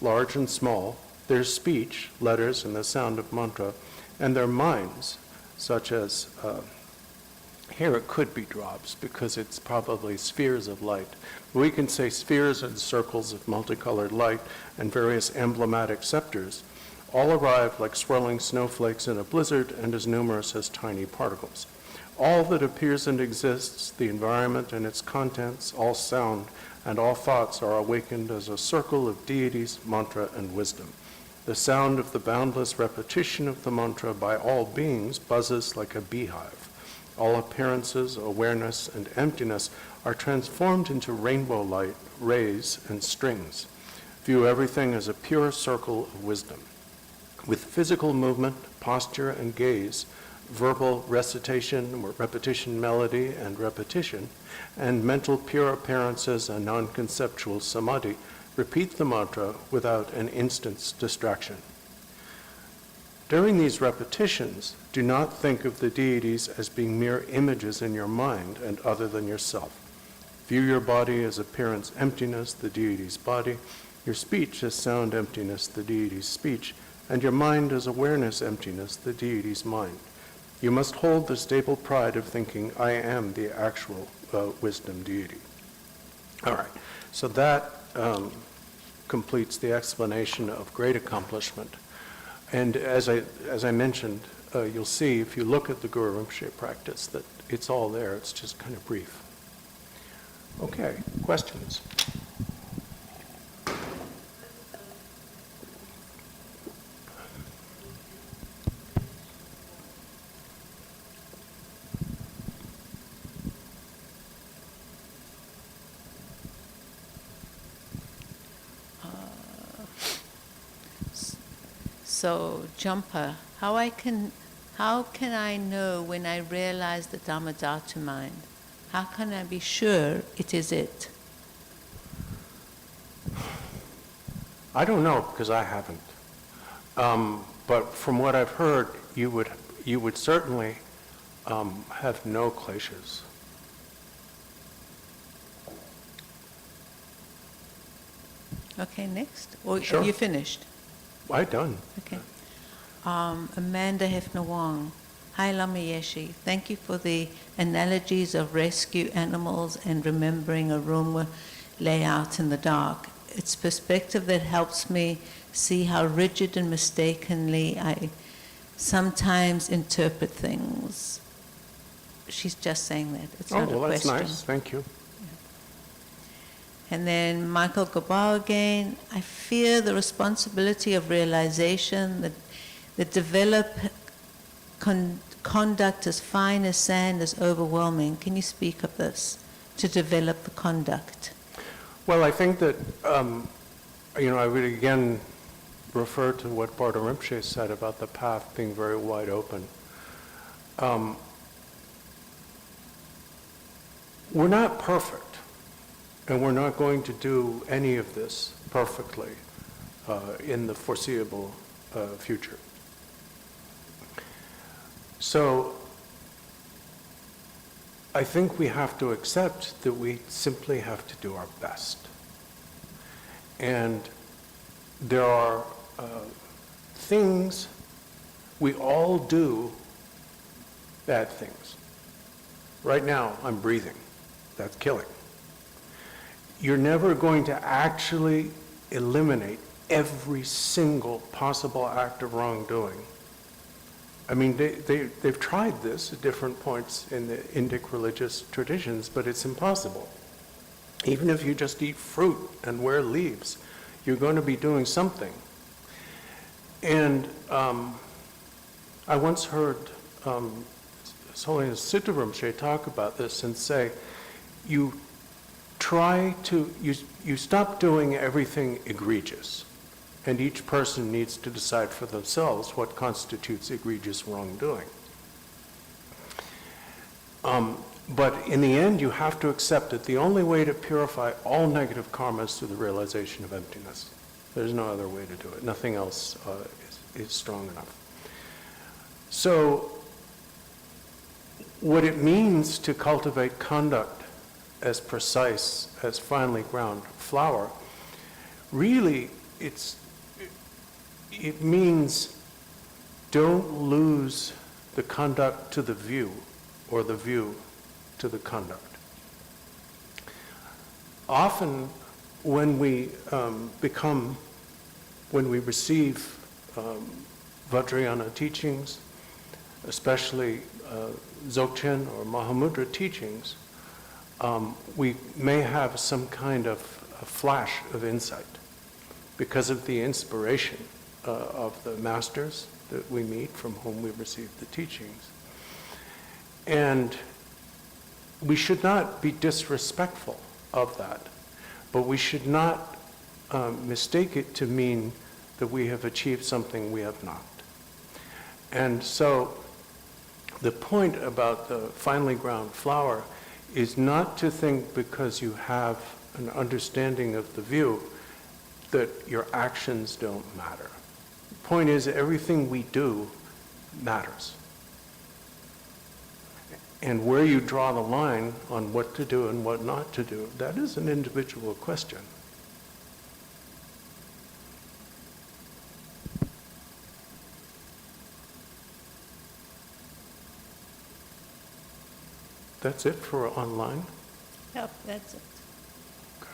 Large and small, their speech, letters, and the sound of mantra, and their minds, such as, here it could be drops because it's probably spheres of light. We can say spheres and circles of multicolored light and various emblematic scepters all arrive like swirling snowflakes in a blizzard and as numerous as tiny particles. All that appears and exists, the environment and its contents, all sound and all thoughts are awakened as a circle of deities, mantra, and wisdom. The sound of the boundless repetition of the mantra by all beings buzzes like a beehive. All appearances, awareness, and emptiness are transformed into rainbow light, rays, and strings. View everything as a pure circle of wisdom. With physical movement, posture, and gaze, verbal recitation, or repetition, melody, and repetition, and mental pure appearances and non-conceptual samadhi, repeat the mantra without an instant's distraction. During these repetitions, do not think of the deities as being mere images in your mind and other than yourself. View your body as appearance emptiness, the deity's body, your speech as sound emptiness, the deity's speech, and your mind as awareness emptiness, the deity's mind. You must hold the stable pride of thinking, I am the actual wisdom deity. All right, so that completes the explanation of great accomplishment. And as I mentioned, you'll see if you look at the Guru Rinpoche practice that it's all there, it's just kind of brief. Okay, questions? So, Jumpa, how can I know when I realize the Dhammadhatu mind? How can I be sure it is it? I don't know because I haven't. But from what I've heard, you would certainly have no kleshas. Okay, next. Or Sure. you finished? I'm done. Okay. Amanda Hefner-Wong. Hi, Lama Yeshe. Thank you for the analogies of rescue animals and remembering a room layout in the dark. it's perspective that helps me see how rigid and mistakenly I sometimes interpret things. She's just saying that. It's not a well, that's question. nice. Thank you. And then Michael Gabao again, I fear the responsibility of realization that develop conduct as fine as sand is overwhelming. Can you speak of this, to develop the conduct? Well, I think that, I would again refer to what Bardo Rinpoche said about the path being very wide open. We're not perfect. And we're not going to do any of this perfectly in the foreseeable future. So I think we have to accept that we simply have to do our best. And there are things, we all do bad things. Right now, I'm breathing. That's killing. You're never going to actually eliminate every single possible act of wrongdoing. I mean, they've tried this at different points in the Indic religious traditions, but it's impossible. Even if you just eat fruit and wear leaves, you're going to be doing something. And I once heard His Holiness Siddha Rinpoche talk about this and say, you stop doing everything egregious, and each person needs to decide for themselves what constitutes egregious wrongdoing. But in the end, you have to accept that the only way to purify all negative karma is through the realization of emptiness. There's no other way to do it. Nothing else is strong enough. So what it means to cultivate conduct as precise as finely ground flour, really it means don't lose the conduct to the view or the view to the conduct. Often when we receive Vajrayana teachings, especially Dzogchen or Mahamudra teachings, we may have some kind of a flash of insight because of the inspiration of the masters that we meet from whom we receive the teachings. And we should not be disrespectful of that, but we should not mistake it to mean that we have achieved something we have not. And so the point about the finely ground flour is not to think because you have an understanding of the view that your actions don't matter. The point is everything we do matters. And where you draw the line on what to do and what not to do, that is an individual question. That's it for online? Yep, that's it. Okay.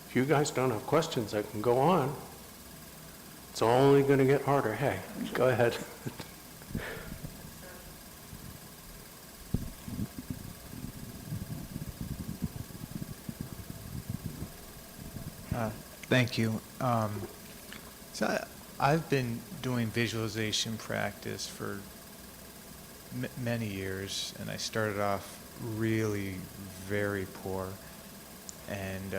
If you guys don't have questions, I can go on. It's only going to get harder. Hey, go ahead. Thank you. So I've been doing visualization practice for many years, and I started off really very poor, and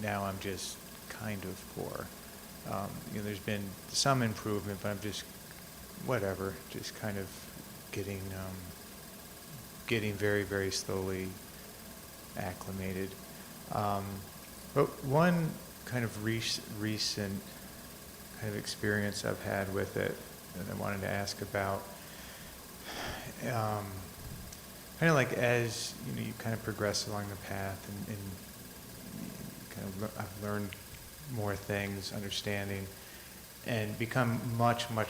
now I'm just kind of poor. There's been some improvement, but I'm just whatever, just kind of getting very, very slowly acclimated. But one kind of recent kind of experience I've had with it that I wanted to ask about, kind of like as you kind of progress along the path and kind of I've learned more things, understanding, and become much more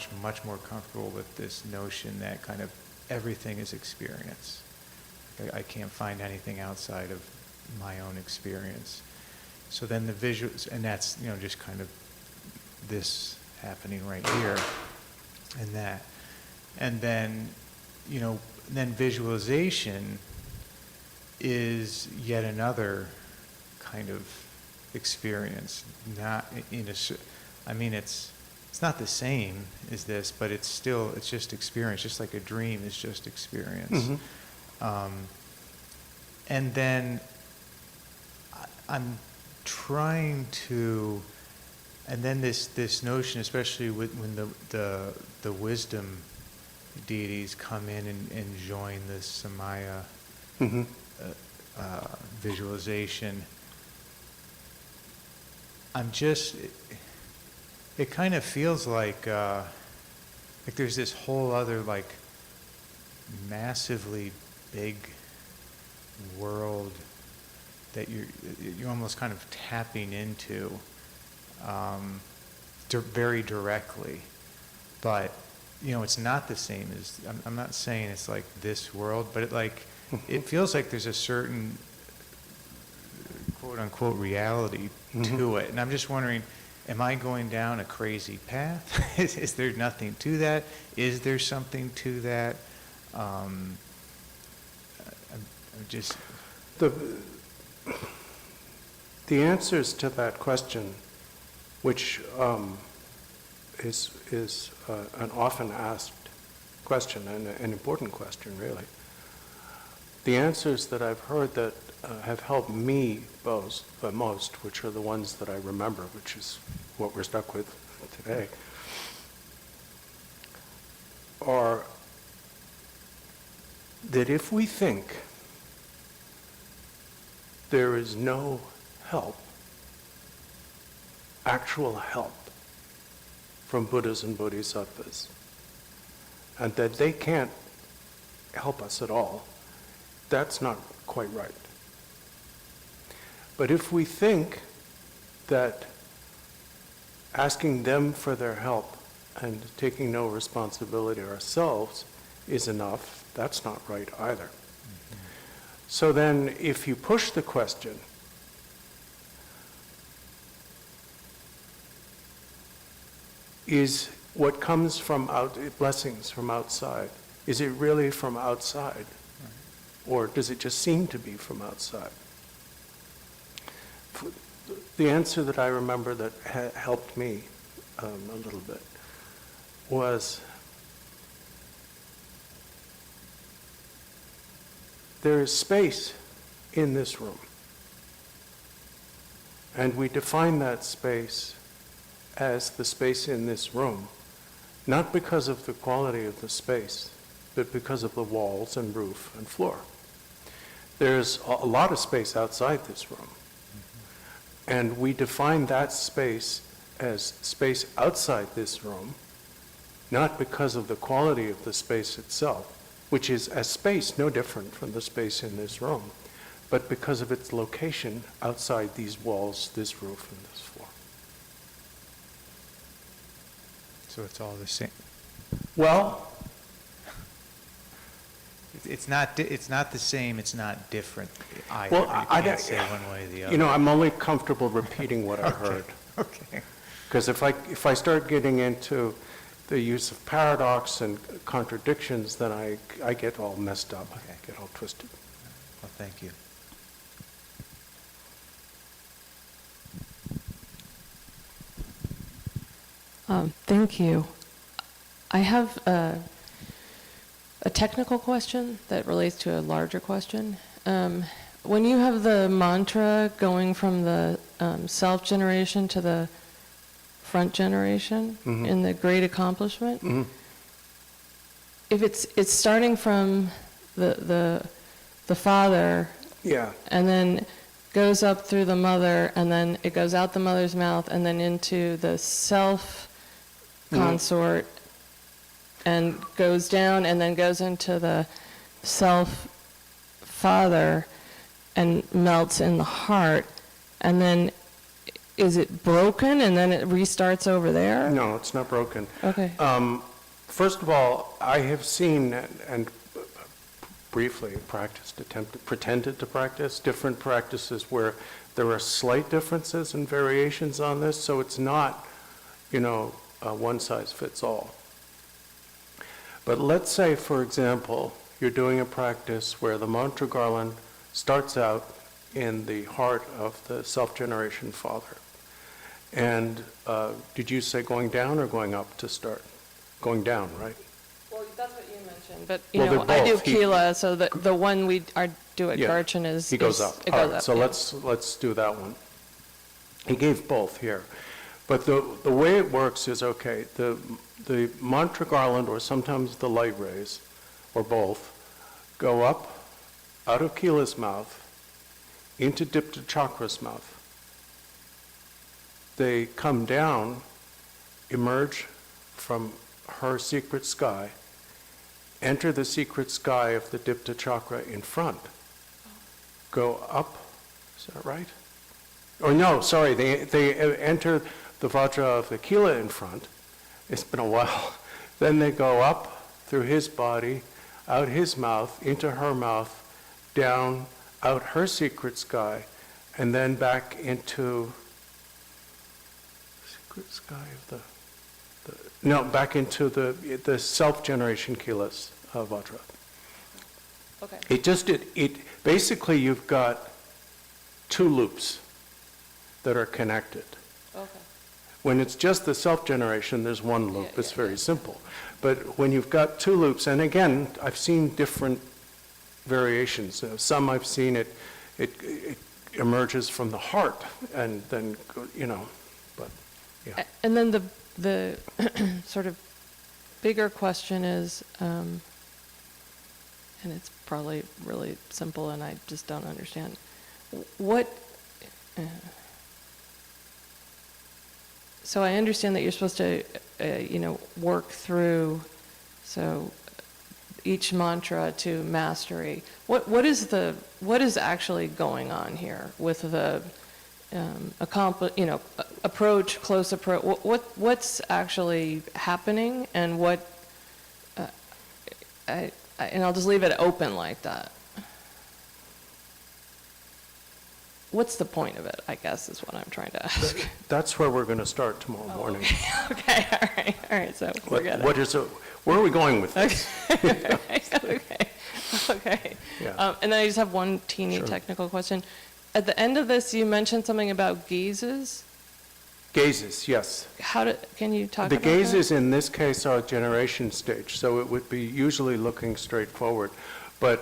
comfortable with this notion that kind of everything is experience. I can't find anything outside of my own experience. So then the visuals, and that's, just kind of this happening right here and that. And then, then visualization is yet another kind of experience. Not in a, it's not the same as this, but it's just experience, just like a dream is just experience. And then I'm trying to, and then this notion, especially when the wisdom deities come in and join the Samaya visualization, it kind of feels like there's this whole other massively big world that you're almost kind of tapping into very directly, but it's not the same as, I'm not saying it's like this world, but it feels like there's a certain quote unquote reality to it, and I'm just wondering, am I going down a crazy path? Is there nothing to that? Is there something to that? I'm just... The answers to that question, which is an often asked question and an important question, really. The answers that I've heard that have helped me the most, which are the ones that I remember, which is what we're stuck with today, are that if we think there is no help, actual help, from Buddhas and Bodhisattvas, and that they can't help us at all, that's not quite right. But if we think that asking them for their help and taking no responsibility ourselves is enough, that's not right either. So then, if you push the question, is what comes from blessings from outside, is it really from outside? Or does it just seem to be from outside? The answer that I remember that helped me a little bit was, there is space in this room. And we define that space as the space in this room, not because of the quality of the space, but because of the walls and roof and floor. There's a lot of space outside this room. And we define that space as space outside this room, not because of the quality of the space itself, which is as space no different from the space in this room, but because of its location outside these walls, this roof, and this floor. So it's all the same. Well, it's not the same. It's not different either. well, you can't say one way or the other. you know, I'm only comfortable repeating what I heard. Okay. Because if I start getting into the use of paradox and contradictions, then I get all messed up. Okay. I get all twisted. Well, thank you. Thank you. I have a technical question that relates to a larger question. When you have the mantra going from the self-generation to the front generation in the great accomplishment, if it's starting from the father, Yeah. and then goes up through the mother, and then it goes out the mother's mouth, and then into the self consort, and goes down, and then goes into the self father, and melts in the heart, and then is it broken, and then it restarts over there? No, it's not broken. Okay. First of all, I have seen and briefly practiced, pretended to practice, different practices where there are slight differences and variations on this, so it's not, one size fits all. But let's say, for example, you're doing a practice where the mantra garland starts out in the heart of the self-generation father. And did you say going down or going up to start? Going down, right? Well, that's what you mentioned, but Well, they're I do both. Kila, so the one I do at Yeah, Garchin is he goes up. It All goes right, up. so yeah. let's do that one. He gave both here. But the way it works is, okay, the mantra garland, or sometimes the light rays, or both, go up out of Kila's mouth into Dipta Chakra's mouth. They come down, emerge from her secret sky, enter the secret sky of the Dipta Chakra in front, go up, is that right? Or no, sorry, they enter the Vajra of the Kila in front. It's been a while. Then they go up through his body, out his mouth, into her mouth, down, out her secret sky, and then back into secret sky of back into the self-generation Kila's Vajra. Okay. It basically you've got two loops that are connected. Okay. When it's just the self-generation, there's one loop. Yeah, It's yeah, very yeah. simple. But when you've got two loops, and again, I've seen different variations. Some I've seen it emerges from the heart, and then, but, yeah. And then the sort of bigger question is, and it's probably really simple and I just don't understand, so I understand that you're supposed to, work through, so each mantra to mastery. What is actually going on here with the approach, close approach? What's actually happening, and and I'll just leave it open like that. What's the point of it, I guess, is what I'm trying to ask. That's where we're going to start tomorrow morning. Okay, all right, so forget it. Where are we going with this? Okay. Yeah. And then I just have one teeny Sure. technical question. At the end of this, you mentioned something about gazes. Gazes, yes. Can you talk The about that? gazes in this case are generation stage, so it would be usually looking straight forward. But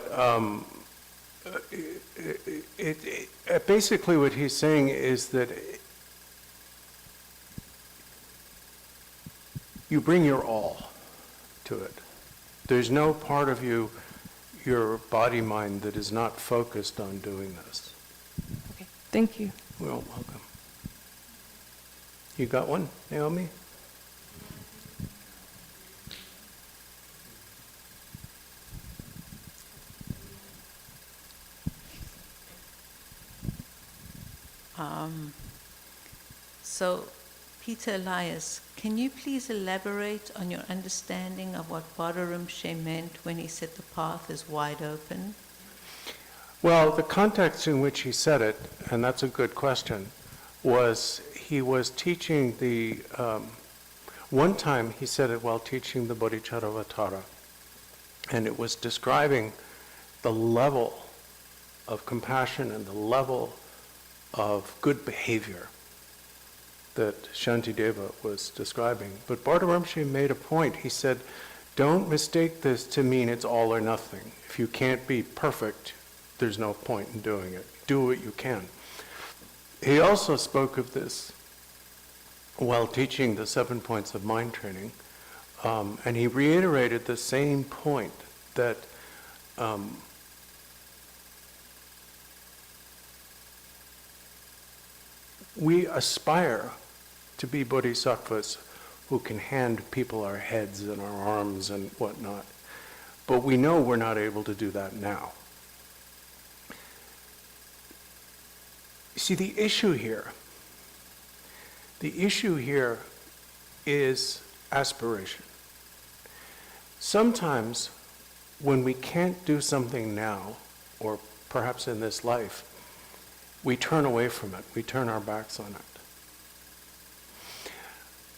basically what he's saying is that you bring your all to it. There's no part of you, your body mind, that is not focused on doing this. Okay, thank you. Well, welcome. You got one, Naomi? So, Peter Elias, can you please elaborate on your understanding of what Barway Dorje meant when he said the path is wide open? Well, the context in which he said it, and that's a good question, was he was teaching one time he said it while teaching the Bodhisattva, and it was describing the level of compassion and the level of good behavior that Shantideva was describing. But Barway Dorje made a point. He said, don't mistake this to mean it's all or nothing. If you can't be perfect, there's no point in doing it. Do what you can. He also spoke of this while teaching the 7 points of mind training, and he reiterated the same point that we aspire to be bodhisattvas who can hand people our heads and our arms and whatnot, but we know we're not able to do that now. See, the issue here is aspiration. Sometimes when we can't do something now, or perhaps in this life, we turn away from it. We turn our backs on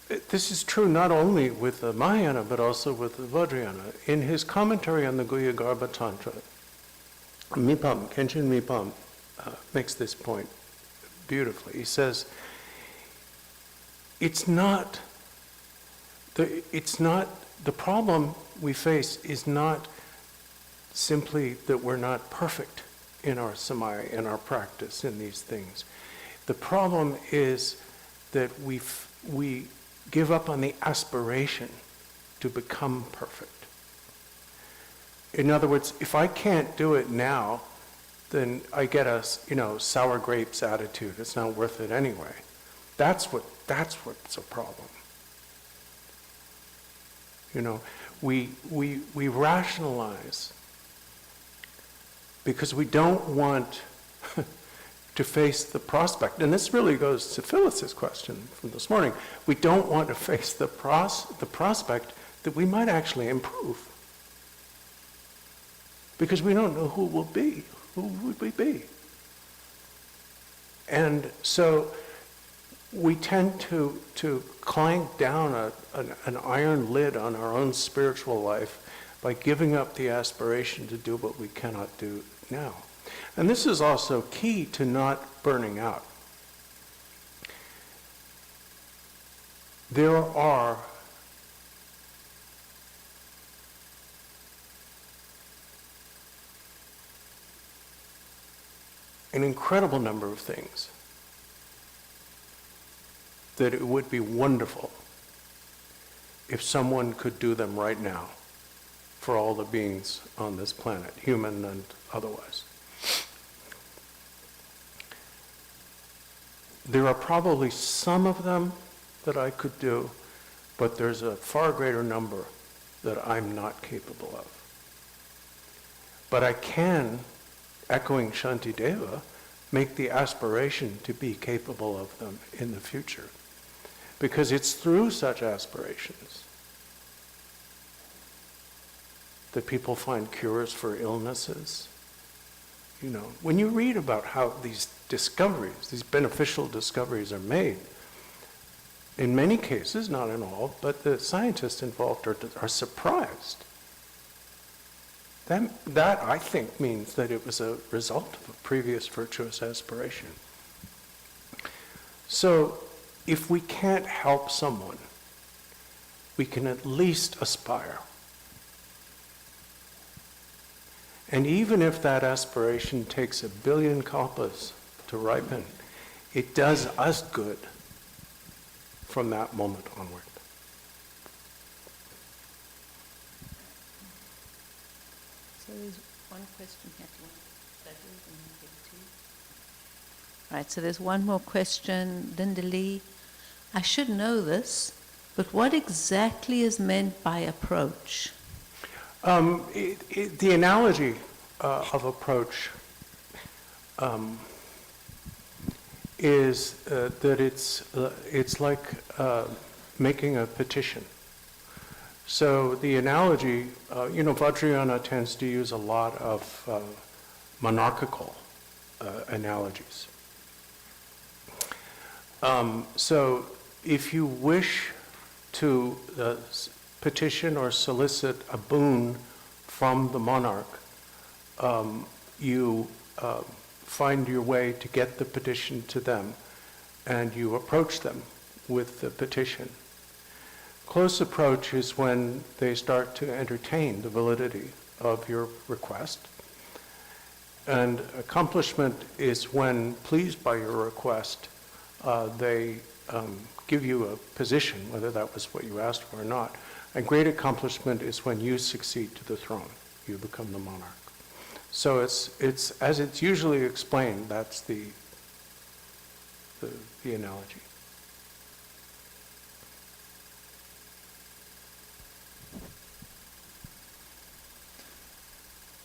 it. This is true not only with the Mahayana, but also with the Vajrayana. In his commentary on the Guhyagarbha Tantra, Kenshin Mipam makes this point beautifully. He says, the problem we face is not simply that we're not perfect in our samadhi, in our practice, in these things. The problem is that we give up on the aspiration to become perfect. In other words, if I can't do it now, then I get a sour grapes attitude. It's not worth it anyway. That's what's a problem. We rationalize because we don't want to face the prospect. And this really goes to Phyllis's question from this morning. We don't want to face the prospect that we might actually improve. Because we don't know who we'll be. Who would we be? And so we tend to clank down an iron lid on our own spiritual life by giving up the aspiration to do what we cannot do now. And this is also key to not burning out. There are an incredible number of things that it would be wonderful if someone could do them right now for all the beings on this planet, human and otherwise. There are probably some of them that I could do, but there's a far greater number that I'm not capable of. But I can, echoing Shantideva, make the aspiration to be capable of them in the future. Because it's through such aspirations that people find cures for illnesses. When you read about how these discoveries, these beneficial discoveries are made, in many cases, not in all, but the scientists involved are surprised. That, I think, means that it was a result of a previous virtuous aspiration. So, if we can't help someone, we can at least aspire. And even if that aspiration takes 1 billion kalpas to ripen, it does us good from that moment onward. So there's one question here. Do you want to study it and then get to it? Right, so there's one more question. Linda Lee, I should know this, but what exactly is meant by approach? The analogy of approach is that it's like making a petition. So the analogy, Vajrayana tends to use a lot of monarchical analogies. So if you wish to petition or solicit a boon from the monarch, you find your way to get the petition to them, and you approach them with the petition. Close approach is when they start to entertain the validity of your request. And accomplishment is when, pleased by your request, they give you a position, whether that was what you asked for or not. And great accomplishment is when you succeed to the throne. You become the monarch. So it's as it's usually explained, that's the analogy.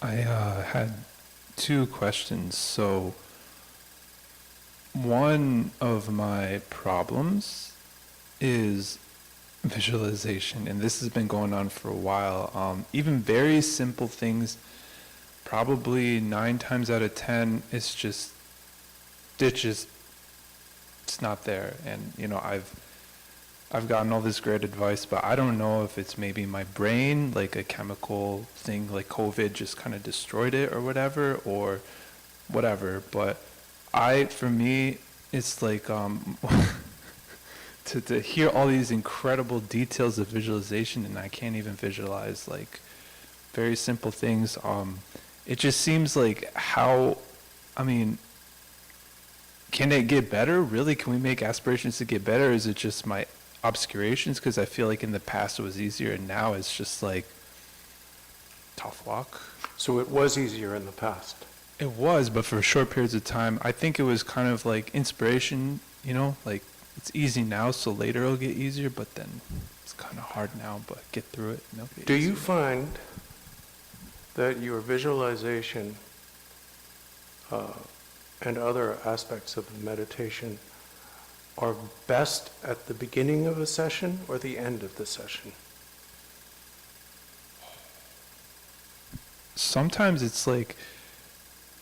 I had two questions. So one of my problems is visualization, and this has been going on for a while. Even very simple things, probably 9 times out of 10, it's just it's not there. And I've gotten all this great advice, but I don't know if it's maybe my brain, like a chemical thing, like COVID just kind of destroyed it or whatever, but for me, it's like, to hear all these incredible details of visualization, and I can't even visualize like very simple things. It just seems like can it get better? Really? Can we make aspirations to get better? Or is it just my obscurations? Because I feel like in the past it was easier, and now it's just like tough luck. So it was easier in the past. It was, but for short periods of time. I think it was kind of like inspiration, like it's easy now, so later it'll get easier, but then it's kind of hard now, but get through it and it'll get Do easier. you find that your visualization and other aspects of meditation are best at the beginning of a session or the end of the session? Sometimes it's like,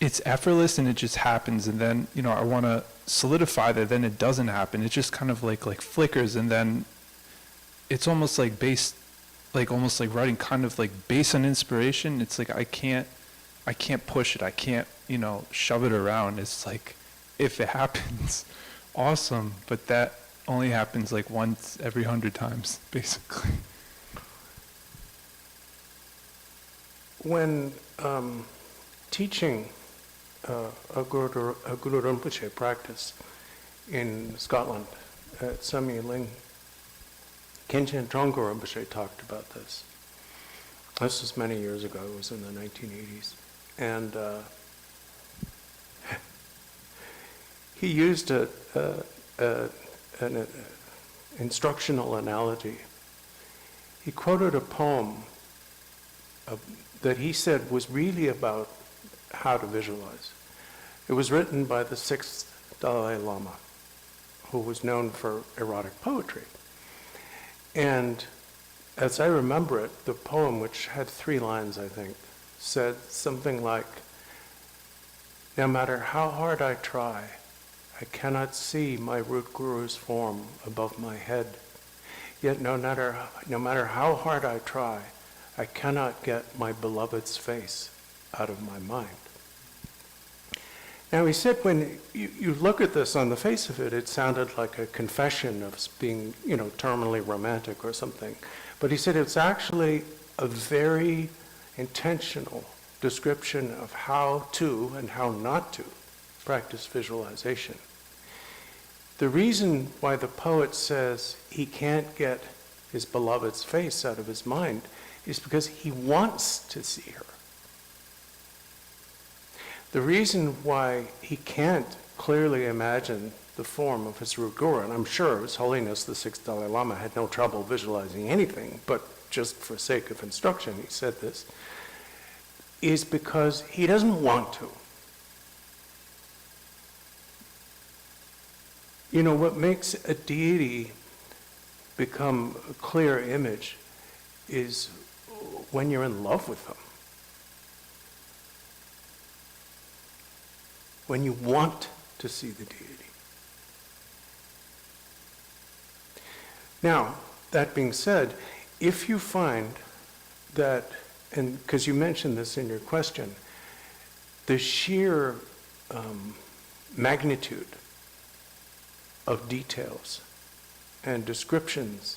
it's effortless and it just happens, and then, I want to solidify that, then it doesn't happen. It just kind of like flickers, and then it's almost like almost like writing, kind of like based on inspiration. It's like I can't push it. I can't, shove it around. It's like, if it happens, awesome, but that only happens like once every 100 times, basically. When teaching a Guru Rinpoche practice in Scotland at Lama Yeshe, Khenchen Trongkor Rinpoche talked about this. This was many years ago. It was in the 1980s. And he used an instructional analogy. He quoted a poem that he said was really about how to visualize. It was written by the 6th Dalai Lama, who was known for erotic poetry. And as I remember it, the poem, which had 3 lines, I think, said something like, "No matter how hard I try, I cannot see my root guru's form above my head. Yet no matter how hard I try, I cannot get my beloved's face out of my mind." Now he said, when you look at this on the face of it, it sounded like a confession of being, terminally romantic or something. But he said it's actually a very intentional description of how to and how not to practice visualization. The reason why the poet says he can't get his beloved's face out of his mind is because he wants to see her. The reason why he can't clearly imagine the form of his root guru, and I'm sure His Holiness the 6th Dalai Lama had no trouble visualizing anything, but just for sake of instruction he said this, is because he doesn't want to. What makes a deity become a clear image is when you're in love with them. When you want to see the deity. Now, that being said, if you find that, and because you mentioned this in your question, the sheer magnitude of details and descriptions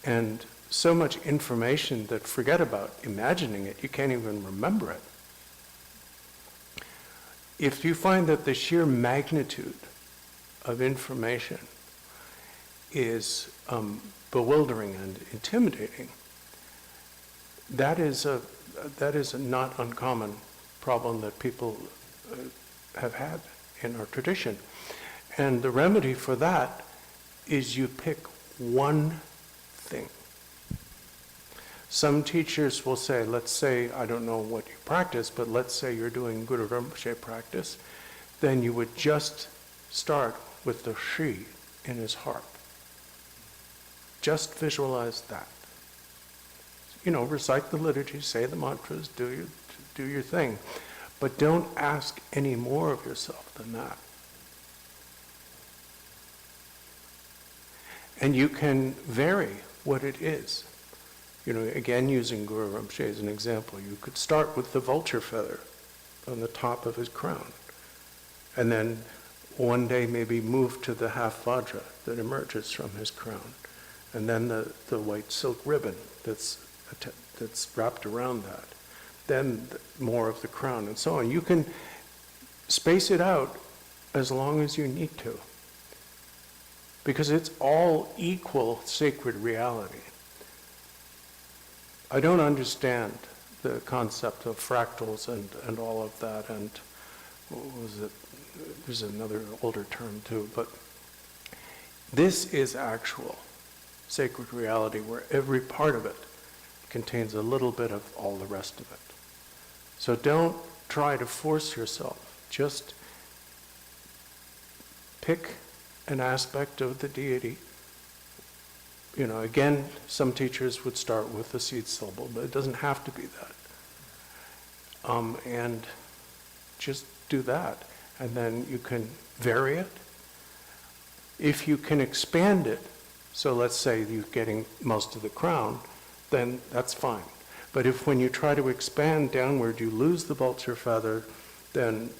and so much information that, forget about imagining it, you can't even remember it. If you find that the sheer magnitude of information is bewildering and intimidating, that is a not uncommon problem that people have had in our tradition. And the remedy for that is you pick one thing. Some teachers will say, let's say, I don't know what you practice, but let's say you're doing Guru Rinpoche practice, then you would just start with the Shri in his heart. Just visualize that. Recite the liturgy, say the mantras, do your thing. But don't ask any more of yourself than that. And you can vary what it is. Again, using Guru Rinpoche as an example, you could start with the vulture feather on the top of his crown. And then one day maybe move to the half vajra that emerges from his crown. And then the white silk ribbon that's wrapped around that. Then more of the crown and so on. You can space it out as long as you need to. Because it's all equal sacred reality. I don't understand the concept of fractals and all of that, and what was it? There's another older term too, but this is actual sacred reality where every part of it contains a little bit of all the rest of it. So don't try to force yourself. Just pick an aspect of the deity. Again, some teachers would start with the seed syllable, but it doesn't have to be that. And just do that. And then you can vary it. If you can expand it, so let's say you're getting most of the crown, then that's fine. But if when you try to expand downward, you lose the vulture feather, then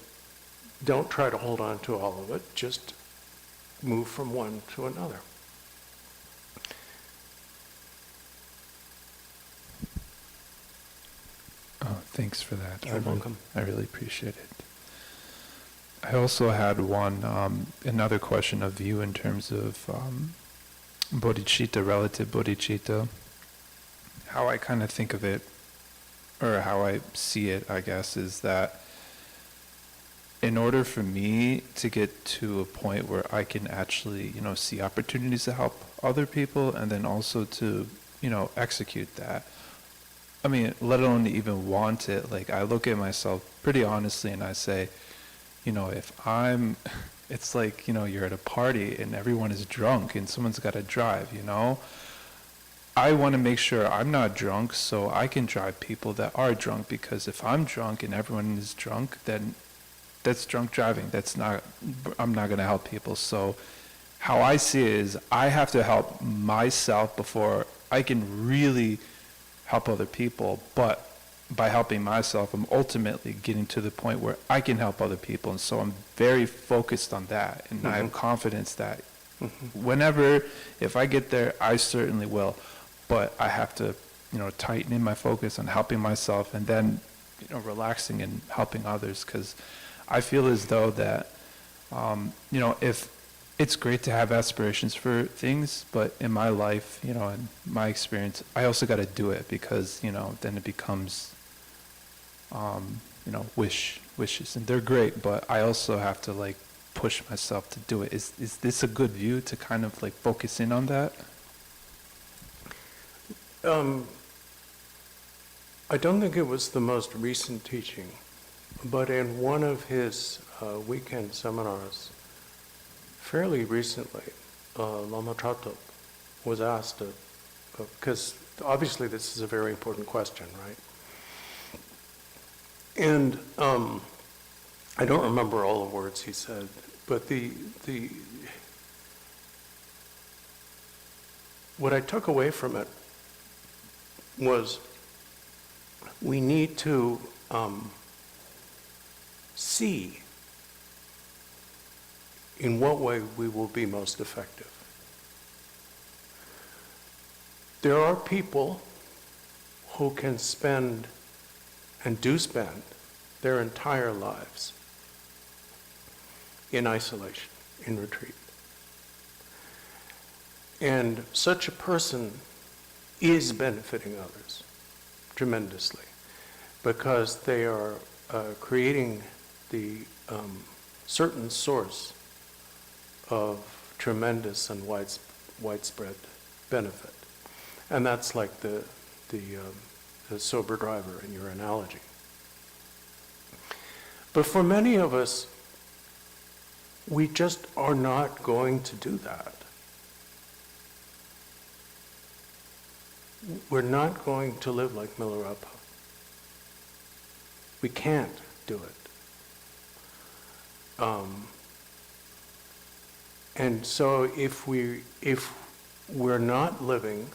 don't try to hold on to all of it. Just move from one to another. Oh, thanks for that. You're welcome. I really appreciate it. I also had another question of you in terms of bodhicitta, relative bodhicitta. How I kind of think of it, or how I see it, I guess, is that in order for me to get to a point where I can actually, see opportunities to help other people and then also to, execute that, I mean, let alone even want it, like I look at myself pretty honestly and I say, it's like, you're at a party and everyone is drunk and someone's got to drive, I want to make sure I'm not drunk so I can drive people that are drunk, because if I'm drunk and everyone is drunk, then that's drunk driving. I'm not going to help people. So how I see it is I have to help myself before I can really help other people. But by helping myself, I'm ultimately getting to the point where I can help other people. And so I'm very focused on that. And I have confidence that if I get there, I certainly will. But I have to, tighten in my focus on helping myself and then, relaxing and helping others. Because I feel as though that, if it's great to have aspirations for things, but in my life, in my experience, I also got to do it because, then it becomes, wishes. And they're great, but I also have to, push myself to do it. Is this a good view to kind of, focus in on that? I don't think it was the most recent teaching, but in one of his weekend seminars, fairly recently, Lama Yeshe was asked, because obviously this is a very important question, right? And I don't remember all the words he said, but what I took away from it was we need to see in what way we will be most effective. There are people who can spend and do spend their entire lives in isolation, in retreat. And such a person is benefiting others tremendously because they are creating the certain source of tremendous and widespread benefit. And that's like the sober driver in your analogy. But for many of us, we just are not going to do that. we're not going to live like Milarepa. We can't do it. And so if we're not living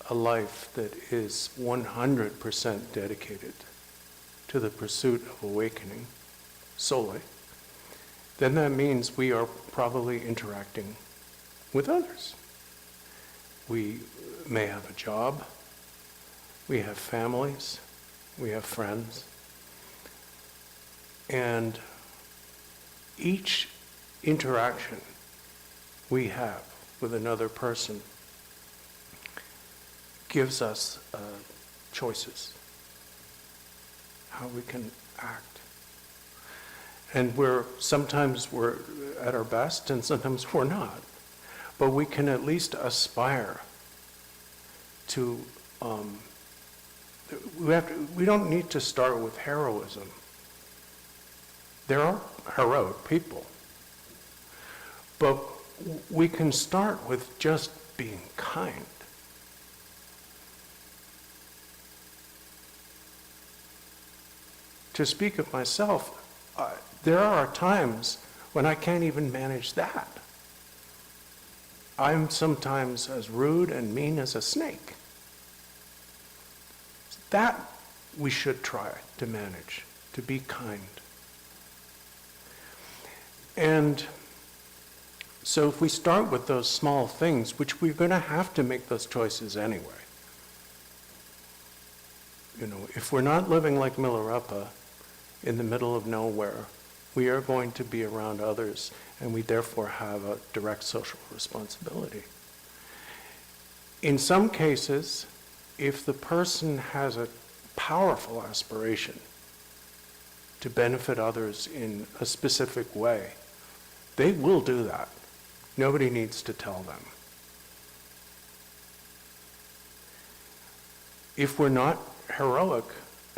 a life that is 100% dedicated to the pursuit of awakening solely, then that means we are probably interacting with others. We may have a job, we have families, we have friends, and each interaction we have with another person gives us choices, how we can act. And sometimes we're at our best and sometimes we're not. But we can at least aspire to, we don't need to start with heroism. There are heroic people. But we can start with just being kind. To speak of myself, there are times when I can't even manage that. I'm sometimes as rude and mean as a snake. That we should try to manage, to be kind. And so if we start with those small things, which we're going to have to make those choices anyway. You know, if we're not living like Milarepa in the middle of nowhere, we are going to be around others, and we therefore have a direct social responsibility. In some cases, if the person has a powerful aspiration to benefit others in a specific way, they will do that. Nobody needs to tell them. If we're not heroic,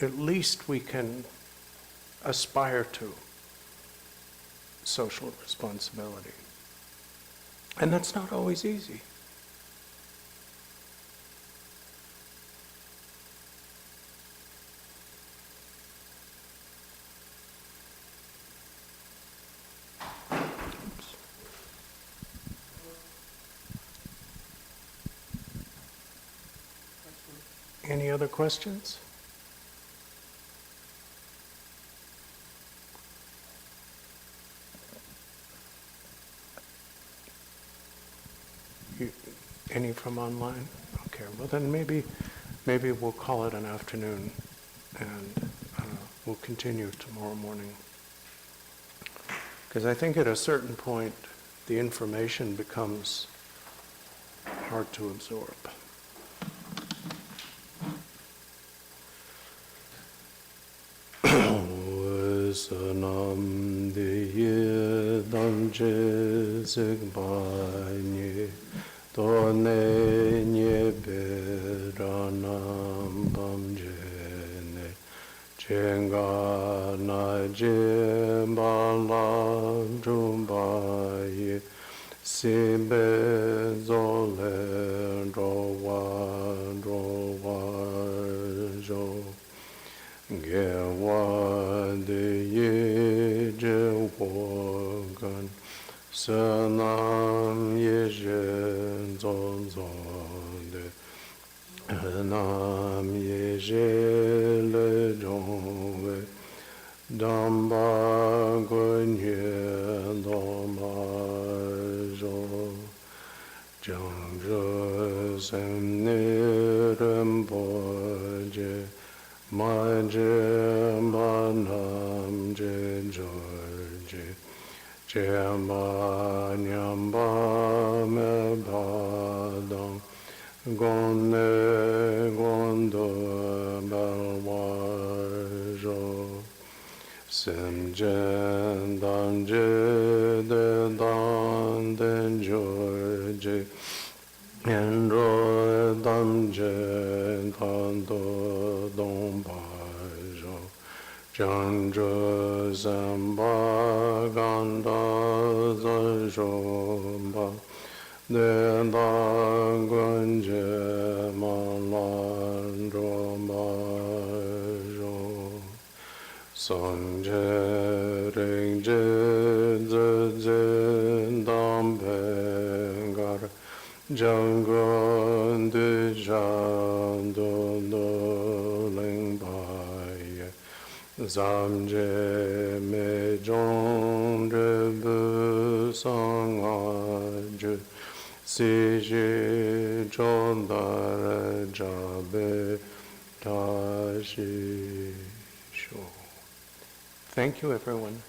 at least we can aspire to social responsibility. And that's not always easy. Any other questions? Any from online? Okay, well then maybe we'll call it an afternoon and we'll continue tomorrow morning. Because I think at a certain point the information becomes hard to absorb. Sanam de damje zigbanye Tone nye beranam bamjene Chenga na jembala jumbaye Sibe zole rowa jo Gewa de ye je wogan Sanam Yeshe zon de Nam Yeshe le jongwe Damba gonye doma jo Jangje sem nirem boje Maje manam je jorje Chema nyamba me badam Gonne gondo balwajo Semjen danje de dan den jorje Enro damje tando dombajo Janjo zamba ganda zajomba Den dang gunje man lan ro ma jo. Song je ring je ze zen dam pen gar. Jang gun de jan do no ling bai. Zam je me jong de bu sang a ju. Si je jon da ja be ta shi sho. Thank you, everyone.